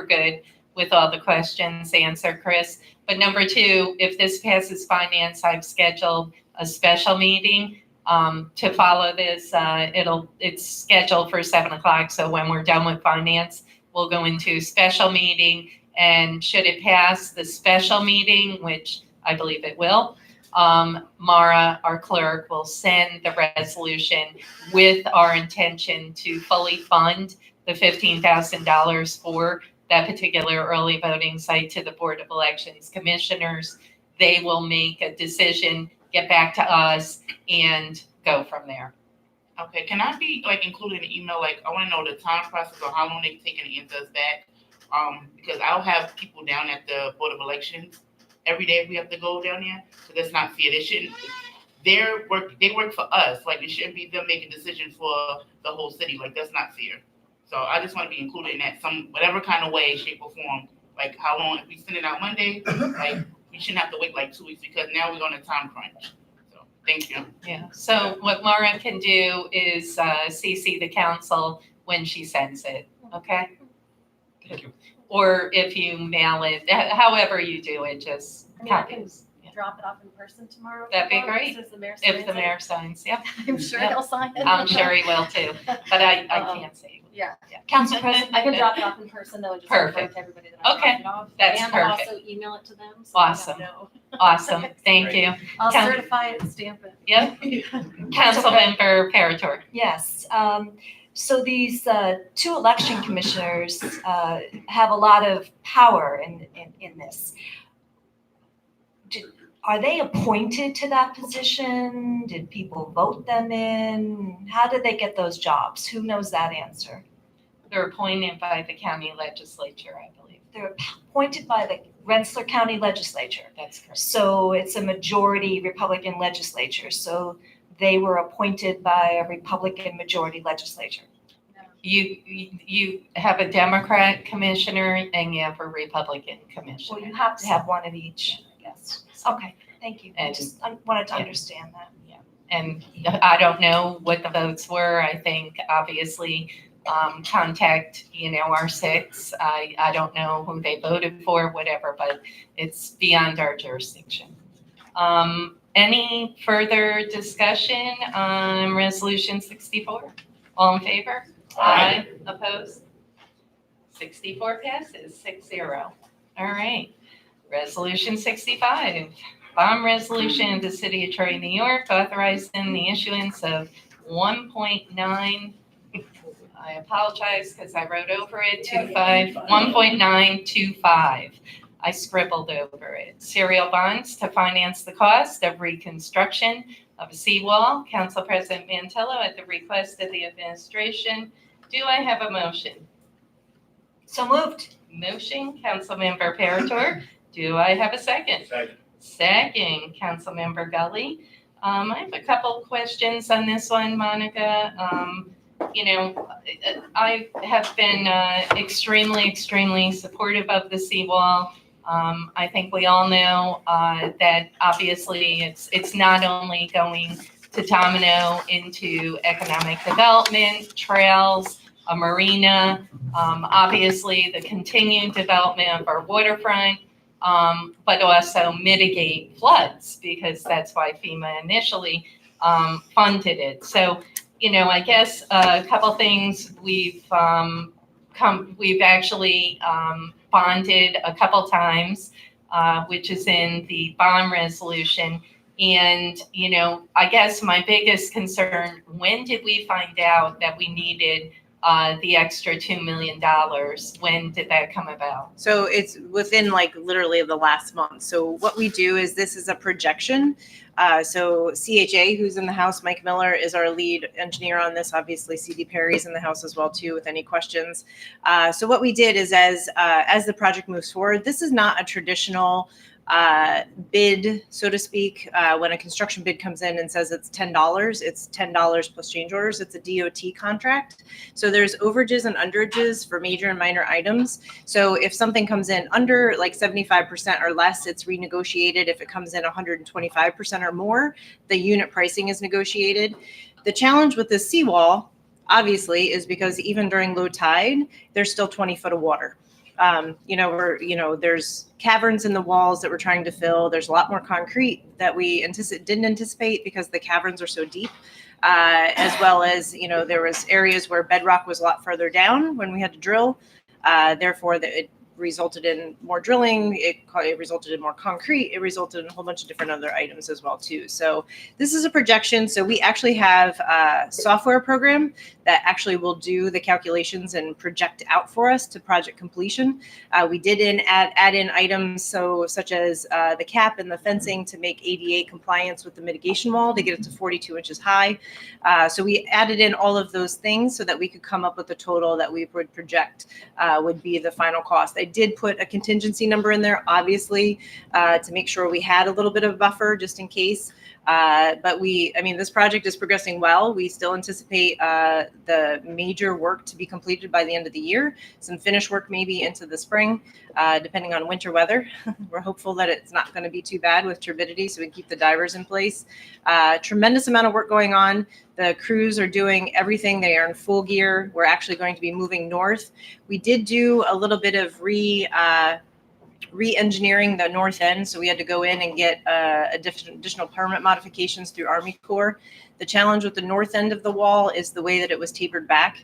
good with all the questions answered, Chris. But number 2, if this passes finance, I've scheduled a special meeting to follow this. It's scheduled for 7:00. So when we're done with finance, we'll go into a special meeting. And should it pass the special meeting, which I believe it will, Mara, our clerk, will send the resolution with our intention to fully fund the $15,000 for that particular early voting site to the Board of Elections Commissioners. They will make a decision, get back to us, and go from there. Okay, can I be like included in the email? Like I want to know the time process or how long they taking to answer us back. Because I'll have people down at the Board of Elections every day if we have to go down there. So that's not fair. They shouldn't. They work for us. Like it shouldn't be them making decisions for the whole city. Like that's not fair. So I just want to be included in that whatever kind of way, shape or form. like how long, if we send it out Monday, like, we shouldn't have to wait like 2 weeks because now we're on a time crunch. So, thank you. Yeah, so what Laura can do is CC the council when she sends it, okay? Thank you. Or if you mail it, however you do it, just I mean, I copy. can drop it off in person tomorrow. if That'd you be want, great. Since the mayor If signs the it. mayor signs, yep. I'm sure Yep. he'll sign it. I'm sure he will too, but I can't say. Yeah. Yeah. Council President, I can drop it off in person though, and just confirm Perfect. to everybody that I Okay. dropped it off. That's and perfect. also email it to them. So they Awesome. know. Awesome, thank you. I'll Coun- certify it and stamp it. Yep. Councilmember Parator. Yes, so these two election commissioners have a lot of power in this. Are they appointed to that position? Did people vote them in? How did they get those jobs? Who knows that answer? They're appointed by the county legislature, I believe. They're appointed by the Rensselaer County Legislature. That's correct. So it's a majority Republican legislature. So they were appointed by a Republican majority legislature. You have a Democrat commissioner and you have a Republican commissioner. Well, you have to have one of each, I guess. Okay, thank you. And- I wanted to yeah. understand that. And I don't know what the votes were. I think obviously contact, R6. I don't know who they voted for, whatever, but it's beyond our jurisdiction. Any further discussion on resolution 64? All in favor? Aye. Opposed? 64 passes, 6-0. All right. Resolution 65, bond resolution of the City of Troy, New York, authorizing the issuance of 1.9, I apologize because I wrote over it, 1.925. I scribbled over it. Serial bonds to finance the cost of reconstruction of a seawall. Council President Mantello, at the request of the administration, do I have a motion? So moved. Motion, Councilmember Parator. Do I have a second? Second. Second, Councilmember Gully. I have a couple questions on this one, Monica. I have been extremely supportive of the seawall. I think we all know that obviously it's not only going to domino into economic development, trails, a marina, obviously the continued development of our waterfront, but also mitigate floods because that's why FEMA initially funded it. So, I guess a couple things we've actually bonded a couple times, which is in the bond resolution. And, I guess my biggest concern, when did we find out that we needed the extra $2 million? When did that come about? So it's within literally the last month. So what we do is this is a projection. So CHA, who's in the house, Mike Miller is our lead engineer on this. Obviously, CD Perry's in the house as well too, with any questions. So what we did is as the project moves forward, this is not a traditional bid, so to speak. When a construction bid comes in and says it's $10, it's $10 plus change orders. It's a DOT contract. So there's overages and underages for major and minor items. So if something comes in under 75% or less, it's renegotiated. If it comes in 125% or more, the unit pricing is negotiated. The challenge with this seawall, obviously, is because even during low tide, there's still 20 foot of water. There's caverns in the walls that we're trying to fill. There's a lot more concrete that we didn't anticipate because the caverns are so deep, as well as, there was areas where bedrock was a lot further down when we had to drill. Therefore, it resulted in more drilling. It resulted in more concrete. It resulted in a whole bunch of different other items as well too. So this is a projection. So we actually have a software program that actually will do the calculations and project out for us to project completion. We did add in items such as the cap and the fencing to make ADA compliance with the mitigation wall to get it to 42 inches high. So we added in all of those things so that we could come up with the total that we would project would be the final cost. I did put a contingency number in there, obviously, to make sure we had a little bit of buffer just in case. But this project is progressing well. We still anticipate the major work to be completed by the end of the year. Some finish work maybe into the spring, depending on winter weather. We're hopeful that it's not going to be too bad with turbidity, so we can keep the divers in place. Tremendous amount of work going on. The crews are doing everything. They are in full gear. We're actually going to be moving north. We did do a little bit of re-engineering the north end, so we had to go in and get additional permit modifications through Army Corps. The challenge with the north end of the wall is the way that it was tapered back.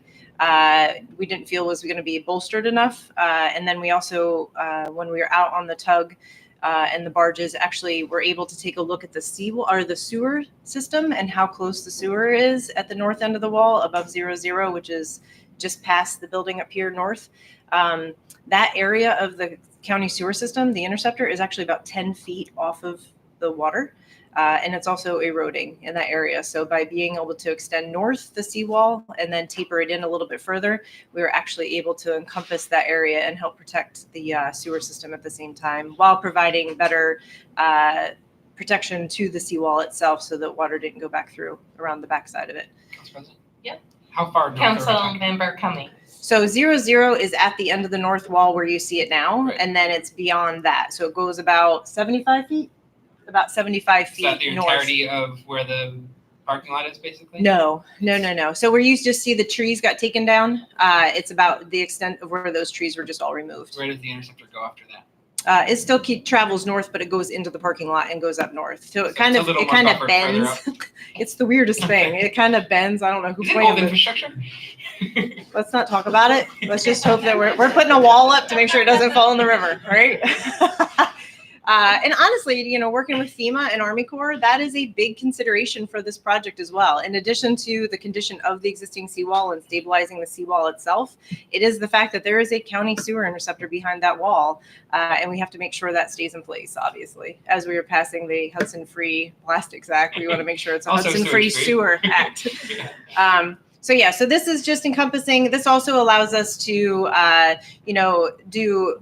We didn't feel was going to be bolstered enough, and then we also, when we were out on the tug and the barges, actually were able to take a look at the the sewer system and how close the sewer is at the north end of the wall above 00, which is just past the building up here north. That area of the county sewer system, the interceptor, is actually about 10 feet off of the water, and it's also eroding in that area. So by being able to extend north the seawall and then taper it in a little bit further, we were actually able to encompass that area and help protect the sewer system at the same time, while providing better protection to the seawall itself, so that water didn't go back through around the backside of it. Council President? Yep. How far north are we Council talking? Member Cummings. So 00 is at the end of the north wall where you see it now, Right. and then it's beyond that. So it goes about 75 feet, about 75 Is feet that the north. entirety of where the parking lot is, basically? No. So where you just see the trees got taken down, it's about the extent of where those trees were just all removed. Where does the interceptor go after that? It still travels north, but it goes into the parking lot and goes up north. So it So kind it's of a little it more kind of buffered further bends. It's the weirdest thing. It kind of bends. I don't know who Is it planned old it. infrastructure? Let's not talk about it. Let's just hope that we're putting a wall up to make sure it doesn't fall in the river, right? And honestly, working with FEMA and Army Corps, that is a big consideration for this project as well. In addition to the condition of the existing seawall and stabilizing the seawall itself, it is the fact that there is a county sewer interceptor behind that wall, and we have to make sure that stays in place, obviously. As we are passing the Hudson Free Plastics Act, we want to make sure it's a Also Hudson Free sewage-free. Sewer Act. So this is just encompassing, this also allows us to, do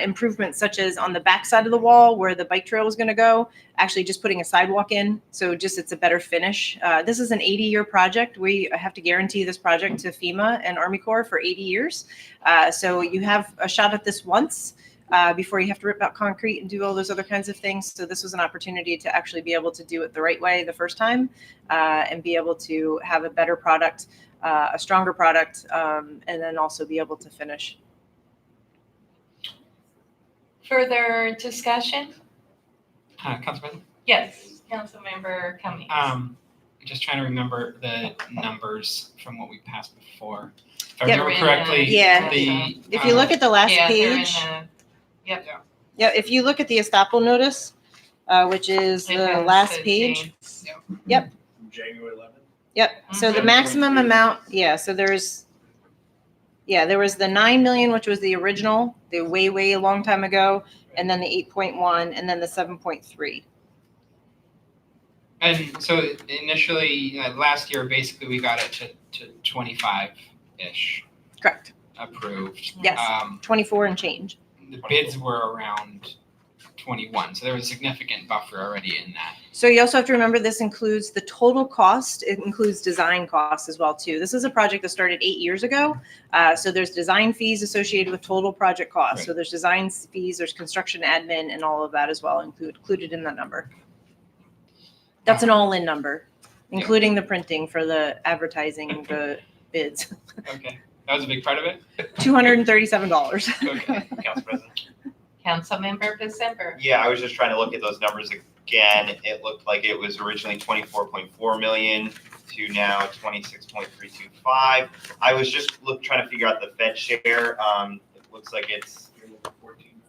improvements such as on the back side of the wall where the bike trail was going to go, actually just putting a sidewalk in. So just it's a better finish. This is an 80-year project. We have to guarantee this project to FEMA and Army Corps for 80 years. So you have a shot at this once before you have to rip out concrete and do all those other kinds of things. So this was an opportunity to actually be able to do it the right way the first time, and be able to have a better product, a stronger product, and then also be able to finish. Further discussion? Council President? Yes, Councilmember Cummings. Just trying to remember the numbers from what we passed before. If I Yeah. remember correctly, Yeah. the. If you look at the last Yeah, they're in page, the- if you look at the estoppel notice, which is it the has last the page. dates. January 11th. Yep. So the Mhm. maximum amount, so there was the 9 million, which was the original, the way long time ago, and then the 8.1, and then the 7.3. And so initially, last year, basically, we got it to 25-ish Correct. approved. Yes. 24 and change. The bids were around 21, so there was a significant buffer already in that. So you also have to remember this includes the total cost. It includes design costs as well too. This is a project that started 8 years ago. So there's design fees associated with total project costs. Right. So there's design fees, there's construction admin, and all of that as well included in that number. That's an all-in number, including the printing for the advertising, the bids. Okay, that was a big part of it? $237. Okay. Council President? Councilmember December. Yeah, I was just trying to look at those numbers again. It looked like it was originally 24.4 million to now 26.325. I was just trying to figure out the Fed share. It looks like it's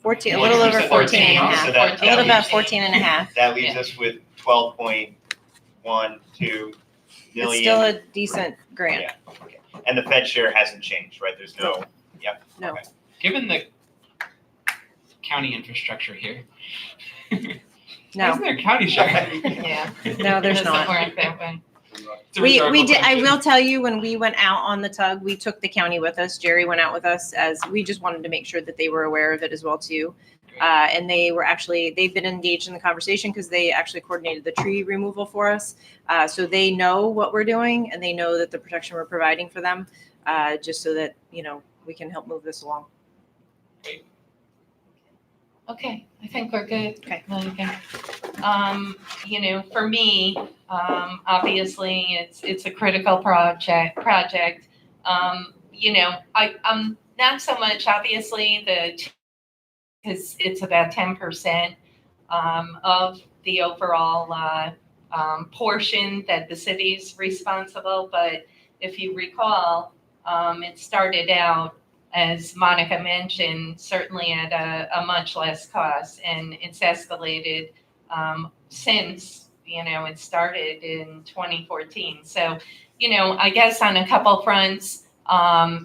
14, a little over 14 and a half. So A that little leaves- about 14 and a half. That leaves us with 12.12 million. It's still a decent grant. Yeah, okay. And the Fed share hasn't changed, right? There's no, No. Okay. Given the county infrastructure here. No. Isn't there county share? Yeah. No, there's Doesn't not. work that way. It's a We rhetorical did. I question. will tell you, when we went out on the tug, we took the county with us. Jerry went out with us, as we just wanted to make sure that they were aware of it as well too. And they've been engaged in the conversation because they actually coordinated the tree removal for us. So they know what we're doing and they know that the protection we're providing for them, just so that, we can help move this along. Okay, I think we're good. Okay. For me, obviously, it's a critical project. I'm not so much, obviously, because it's about 10% of the overall portion that the city's responsible. But if you recall, it started out, as Monica mentioned, certainly at a much less cost, and it's escalated since, it started in 2014. So, I guess on a couple fronts,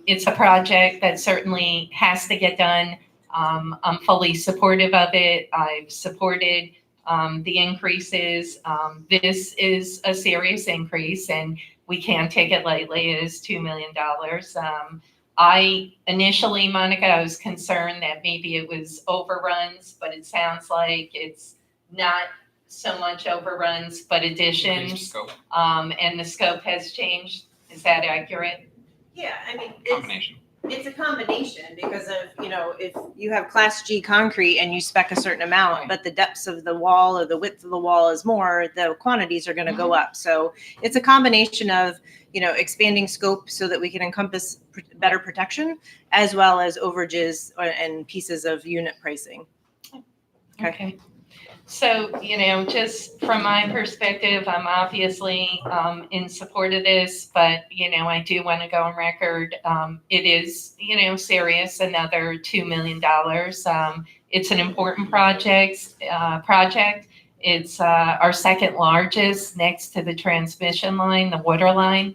it's a project that certainly has to get done. I'm fully supportive of it. I've supported the increases. This is a serious increase, and we can't take it lightly. It is $2 million. Initially, Monica, I was concerned that maybe it was overruns, but it sounds like it's not so much overruns, but additions. Scope. And the scope has changed. Is that accurate? Yeah, I mean, Combination. it's a combination because of, if you have Class G concrete and you spec a certain amount, Right. but the depths of the wall or the width of the wall is more, the quantities are going to go up. So it's a combination of, expanding scope so that we can encompass better protection, as well as overages and pieces of unit pricing. Okay. So, just from my perspective, I'm obviously in support of this, but, I do want to go on record. It is, serious, another $2 million. It's an important project. It's our second largest next to the transmission line, the water line.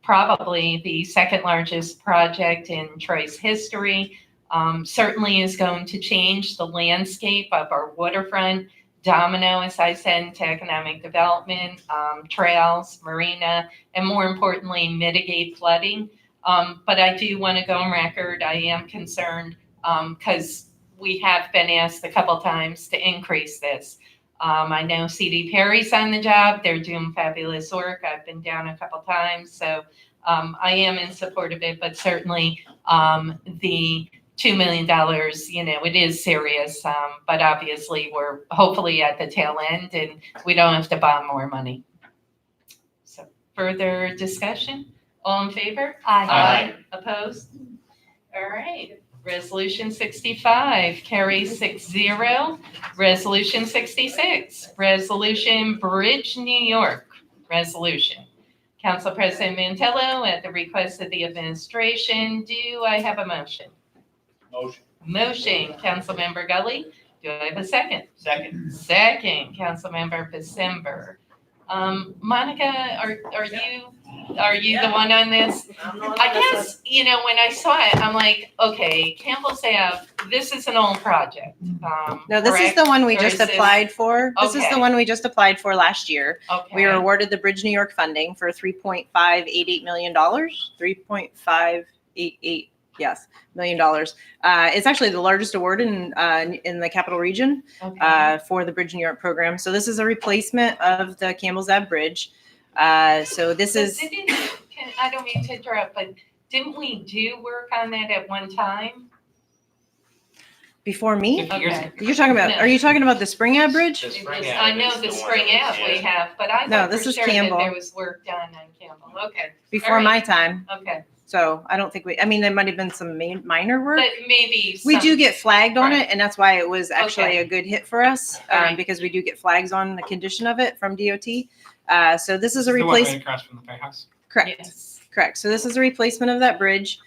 Probably the second largest project in Troy's history. Certainly is going to change the landscape of our waterfront, domino, as I said, into economic development, trails, marina, and more importantly, mitigate flooding. But I do want to go on record. I am concerned because we have been asked a couple times to increase this. I know CD Perry's on the job. They're doing fabulous work. I've been down a couple times. So I am in support of it, but certainly the $2 million, it is serious, but obviously we're hopefully at the tail end and we don't have to bond more money. So further discussion? All in favor? Aye. Opposed? All right. Resolution 65 carries 6-0. Resolution 66, Resolution Bridge New York Resolution. Council President Mantello, at the request of the administration, do I have a motion? Motion, Councilmember Gully. Do I have a second? Second. Second, Councilmember December. Monica, are you the one on this? I guess, when I saw it, I'm like, okay, Campbell's Ave, this is an old project. No, this is correct? the one we Or just is this- applied for. This is Okay. the one we just applied for last year. Okay. We were awarded the Bridge New York funding for $3.588 million. $3.588 million. It's actually the largest award in the Capital Region Okay. for the Bridge New York program. So this is a replacement of the Campbell's Ave Bridge. So this is I don't mean to interrupt, but didn't we do work on that at one time? before me. 50 years Okay. ago. You're talking about? No. Are you talking about the Spring Ave Bridge? The It Spring was- Ave I know is the the one Spring that- Ave we yeah. have, but I No, thought this for is sure that Campbell. there was work done on Campbell. Okay. Before All my right. time. Okay. So I don't think there might have been some minor work. But maybe We some- do get flagged on Right. it, and that's why it was actually Okay. a good hit for us, All right. because we do get flags on the condition of it from DOT. So this is a The one replacement. right across from the firehouse. Correct. Yes. Correct. So this is a replacement of that bridge.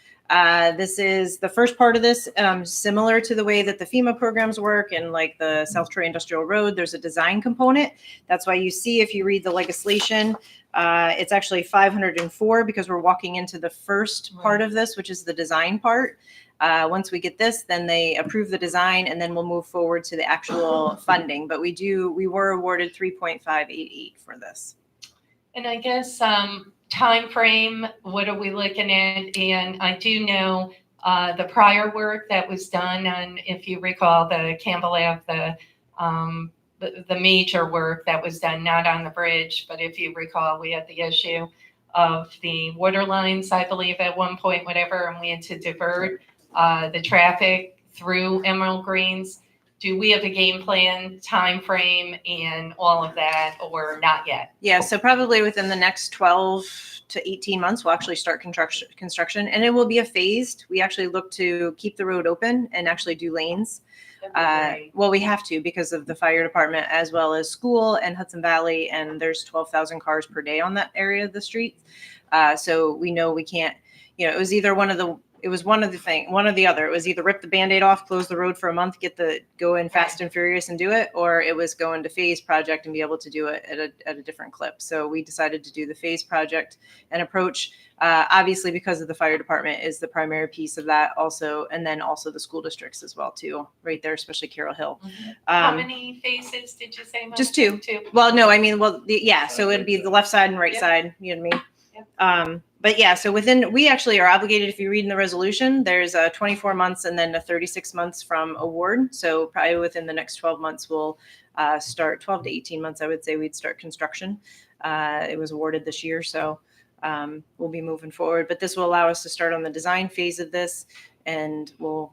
This is the first part of this, similar to the way that the FEMA programs work and like the South Troy Industrial Road, there's a design component. That's why you see, if you read the legislation, it's actually 504 because we're walking into the first part of this, which is the design part. Once we get this, then they approve the design and then we'll move forward to the actual funding. But we were awarded 3.588 for this. And I guess time frame, what are we looking at? And I do know the prior work that was done on, if you recall, the Campbell Ave, the major work that was done, not on the bridge, but if you recall, we had the issue of the water lines, I believe, at one point, whatever, and we had to divert the traffic through Emerald Greens. Do we have a game plan, time frame, and all of that, or not yet? Yeah, so probably within the next 12 to 18 months, we'll actually start construction, and it will be a phased. We actually look to keep the road open and actually do lanes. Well, we have to because of the fire department as well as school and Hudson Valley, and there's 12,000 cars per day on that area of the street. So we know we can't, you know, it was either one or the other. It was either rip the Band-Aid off, close the road for a month, go in fast and furious and do it, or it was go into phase project and be able to do it at a different clip. So we decided to do the phase project and approach, obviously because of the fire department is the primary piece of that also, and then also the school districts as well too, right there, especially Carroll Hill. How many phases did you say? Just two. Well, no, I mean, so it'd be the left side and right side, you know what I mean? But yeah, so we actually are obligated, if you read in the resolution, there's 24 months and then a 36 months from award. So probably within the next 12 months, we'll start 12 to 18 months, I would say we'd start construction. It was awarded this year, so we'll be moving forward. But this will allow us to start on the design phase of this, and we'll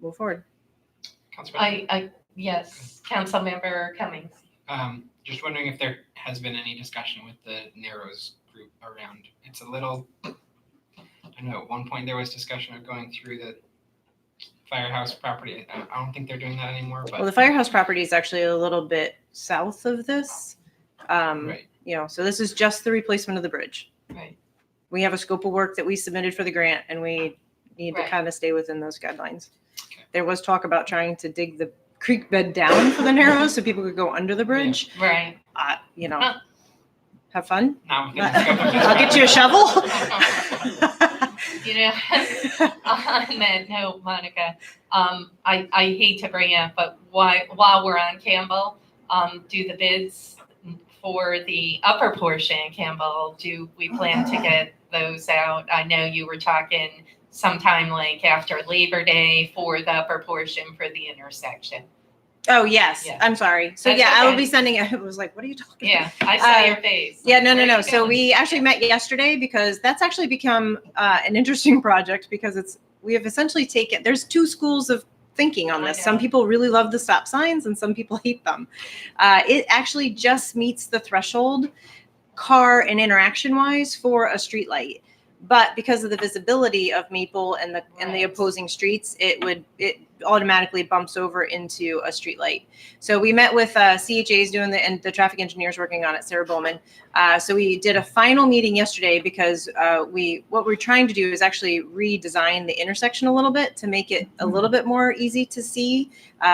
move forward. Yes, Councilmember Cummings. Just wondering if there has been any discussion with the Narrows group around. It's a little, I don't know, at one point there was discussion of going through the firehouse property. I don't think they're doing that anymore. But Well, the firehouse property is actually a little bit south of this. Right. You know, so this is just the replacement of the bridge. Right. We have a scope of work that we submitted for the grant, and we need to Right. kind of stay within those guidelines. Okay. There was talk about trying to dig the creek bed down for the Narrows so people could go under the bridge. Right. You know, have fun. Not within the scope of this I'll get you a shovel. You know, on that note, Monica, I hate to bring it up, but while we're on Campbell, do the bids for the upper portion, Campbell, do we plan to get those out? I know you were talking sometime like after Labor Day for the upper portion for the intersection. Oh, yes. Yeah. I'm sorry. So That's yeah, I will okay. be sending it. It was like, what are you talking about? Yeah, I saw your face. Yeah, no. Where you So going? we actually met yesterday because that's actually become an interesting project because we have essentially taken, there's two schools of thinking on this. Some people really love the stop signs and some people hate them. It actually just meets the threshold car and interaction wise for a street light. But because of the visibility of Maple and the Right. opposing streets, it automatically bumps over into a street light. So we met with CHA's doing and the traffic engineers working on it, Sarah Bowman. So we did a final meeting yesterday because what we're trying to do is actually redesign the intersection a little bit to make it a little bit more easy to see.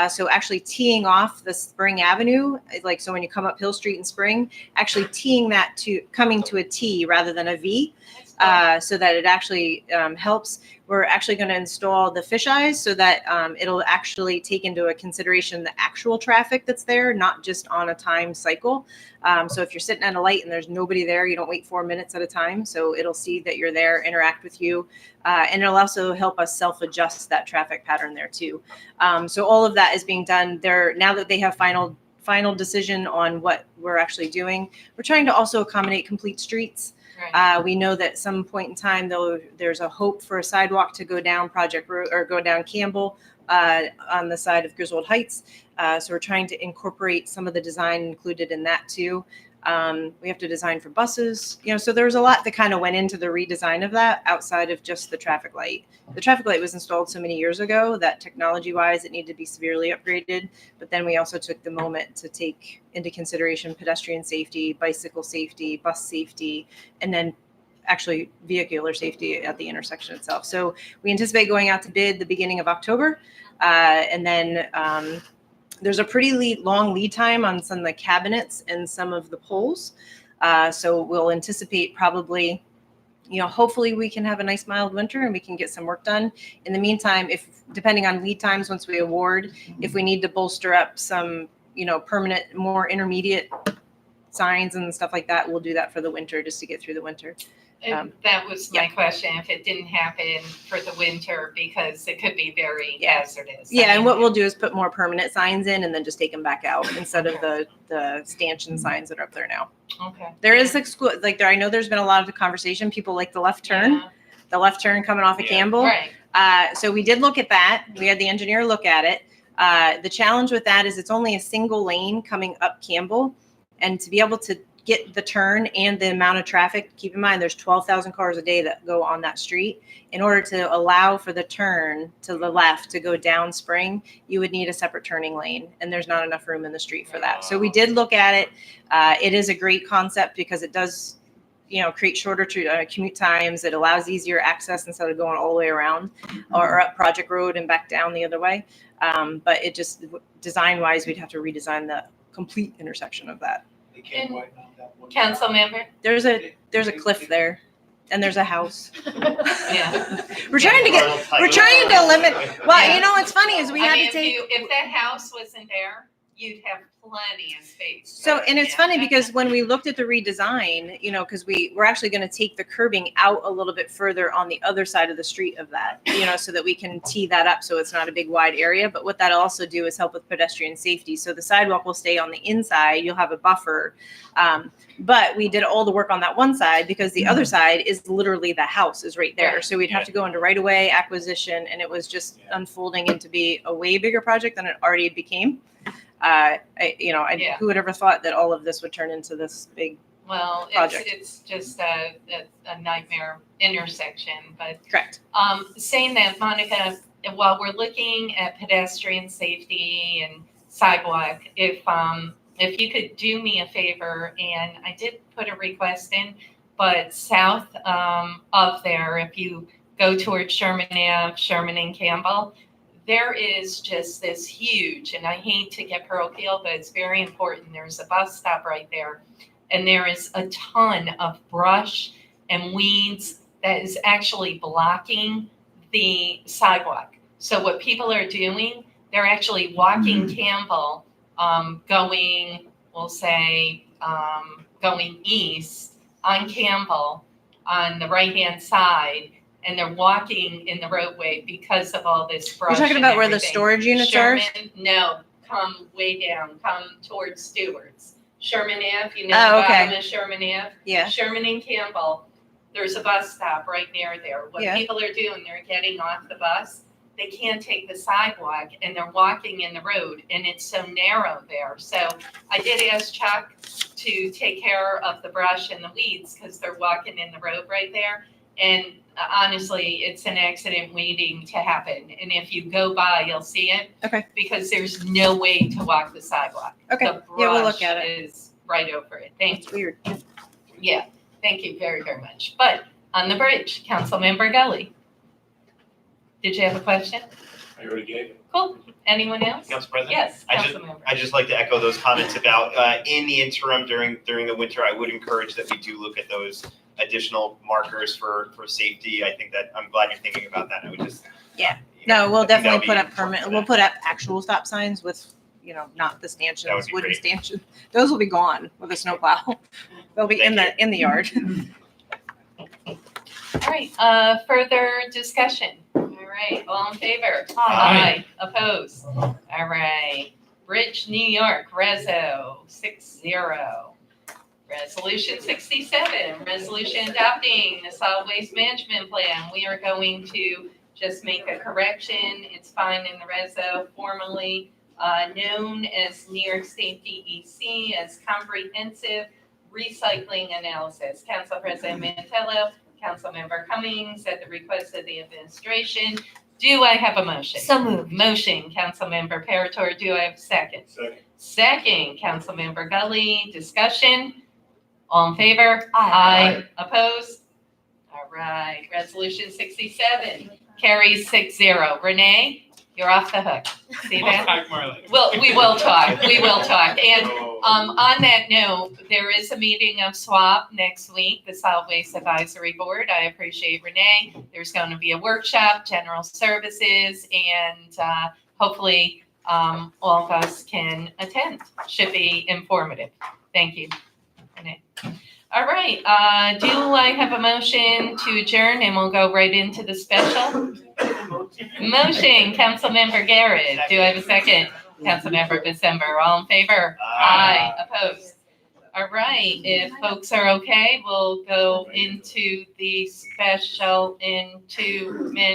So actually teeing off the Spring Avenue, like so when you come up Hill Street in Spring, actually teeing that to coming to a T rather than a V. So that it actually helps. We're actually going to install the fisheyes so that it'll actually take into a consideration the actual traffic that's there, not just on a time cycle. So if you're sitting at a light and there's nobody there, you don't wait 4 minutes at a time. So it'll see that you're there, interact with you, and it'll also help us self-adjust that traffic pattern there too. So all of that is being done there now that they have final decision on what we're actually doing. We're trying to also accommodate complete streets. Right. We know that some point in time, though, there's a hope for a sidewalk to go down Project Road or go down Campbell on the side of Griswold Heights. So we're trying to incorporate some of the design included in that too. We have to design for buses, so there's a lot that kind of went into the redesign of that outside of just the traffic light. The traffic light was installed so many years ago that technology-wise, it needed to be severely upgraded. But then we also took the moment to take into consideration pedestrian safety, bicycle safety, bus safety, and then actually vehicular safety at the intersection itself. So we anticipate going out to bid the beginning of October. And then there's a pretty long lead time on some of the cabinets and some of the poles. So we'll anticipate probably, hopefully we can have a nice mild winter and we can get some work done. In the meantime, depending on lead times, once we award, if we need to bolster up some, permanent, more intermediate signs and stuff like that. We'll do that for the winter just to get through the winter. That was my question, if it didn't happen for the winter, because it could be very hazardous. Yeah, and what we'll do is put more permanent signs in and then just take them back out instead of the stanchion signs that are up there now. Okay. There is like there. I know there's been a lot of conversation. People like the left turn, coming off of Campbell. Right. So we did look at that. We had the engineer look at it. The challenge with that is it's only a single lane coming up Campbell, and to be able to get the turn and the amount of traffic, keep in mind there's 12,000 cars a day that go on that street. In order to allow for the turn to the left to go down Spring, you would need a separate turning lane, and there's not enough room in the street for that. So we did look at it. It is a great concept because it does, create shorter commute times. It allows easier access instead of going all the way around or up Project Road and back down the other way. But it just, design-wise, we'd have to redesign the complete intersection of that. Council member? There's a cliff there, and there's a house. Yeah. We're trying to limit. Well, what's funny is we had to take. If that house wasn't there, you'd have plenty of space. So, and it's funny because when we looked at the redesign, because we're actually going to take the curbing out a little bit further on the other side of the street of that, so that we can tee that up so it's not a big wide area. But what that'll also do is help with pedestrian safety. So the sidewalk will stay on the inside. You'll have a buffer. But we did all the work on that one side because the other side is literally the house is right there. So we'd have to go into right-of-way acquisition, and it was just unfolding into be a way bigger project than it already became. Who would ever thought that all of this would turn into this big project? It's just a nightmare intersection, but. Correct. Saying that, Monica, while we're looking at pedestrian safety and sidewalk, if you could do me a favor, and I did put a request in, but south of there, if you go towards Sherman Ave, Sherman and Campbell, there is just this huge, and I hate to get parochial, but it's very important. There's a bus stop right there, and there is a ton of brush and weeds that is actually blocking the sidewalk. So what people are doing, they're actually walking Campbell, going east on Campbell on the right-hand side, and they're walking in the roadway because of all this brush. You're talking about where the storage units are? No, come way down, come towards Stewart's. Sherman Ave, the okay. bottom of Sherman Ave? Yeah. Sherman and Campbell, there's a bus stop right near there. What people are doing, they're getting off the bus, they can't take the sidewalk, and they're walking in the road, and it's so narrow there. So I did ask Chuck to take care of the brush and the weeds because they're walking in the road right there. And honestly, it's an accident waiting to happen. And if you go by, you'll see it. Okay. Because there's no way to walk the sidewalk. Okay. The We'll look brush at it. is right over it. Thank you. Weird. Yeah, thank you very, very much. But on the bridge, Councilmember Gully. Did you have a question? I already gave it. Cool. Anyone else? Council President? Yes, I Councilmember. I'd just like to echo those comments about, in the interim during the winter, I would encourage that we do look at those additional markers for safety. I think that, I'm glad you're thinking about that. I would just. Yeah. No, We'll definitely put up we'll put up actual stop signs with, not the stanchions, wooden stanchions. Those will be gone with a snowplow. They'll be in the yard. All right, further discussion. All right, all in favor? Aye. Opposed? All right. Bridge New York, Reso, 6-0. Resolution 67, resolution adopting the solid waste management plan. We are going to just make a correction. It's fine in the Reso, formerly known as New York State DEC as Comprehensive Recycling Analysis. Council President Mantello, Councilmember Cummings, at the request of the administration. Do I have a motion? So moved. Motion, Councilmember Parator. Do I have a second? Second. Second, Councilmember Gully. Discussion? All in favor? Aye. Opposed? All right. Resolution 67 carries 6-0. Renee, you're off the hook. See that? Talk more later. Well, we will talk. We will talk. And on that note, there is a meeting of SWAP next week, the Solid Waste Advisory Board. I appreciate Renee. There's going to be a workshop, general services, and hopefully all of us can attend. Should be informative. Thank you. Renee. All right, do I have a motion to adjourn and we'll go right into the special? Motion, Councilmember Garrett. Do I have a second? Councilmember December. All in favor? Aye. Opposed? All right, if folks are okay, we'll go into the special in 2 minutes.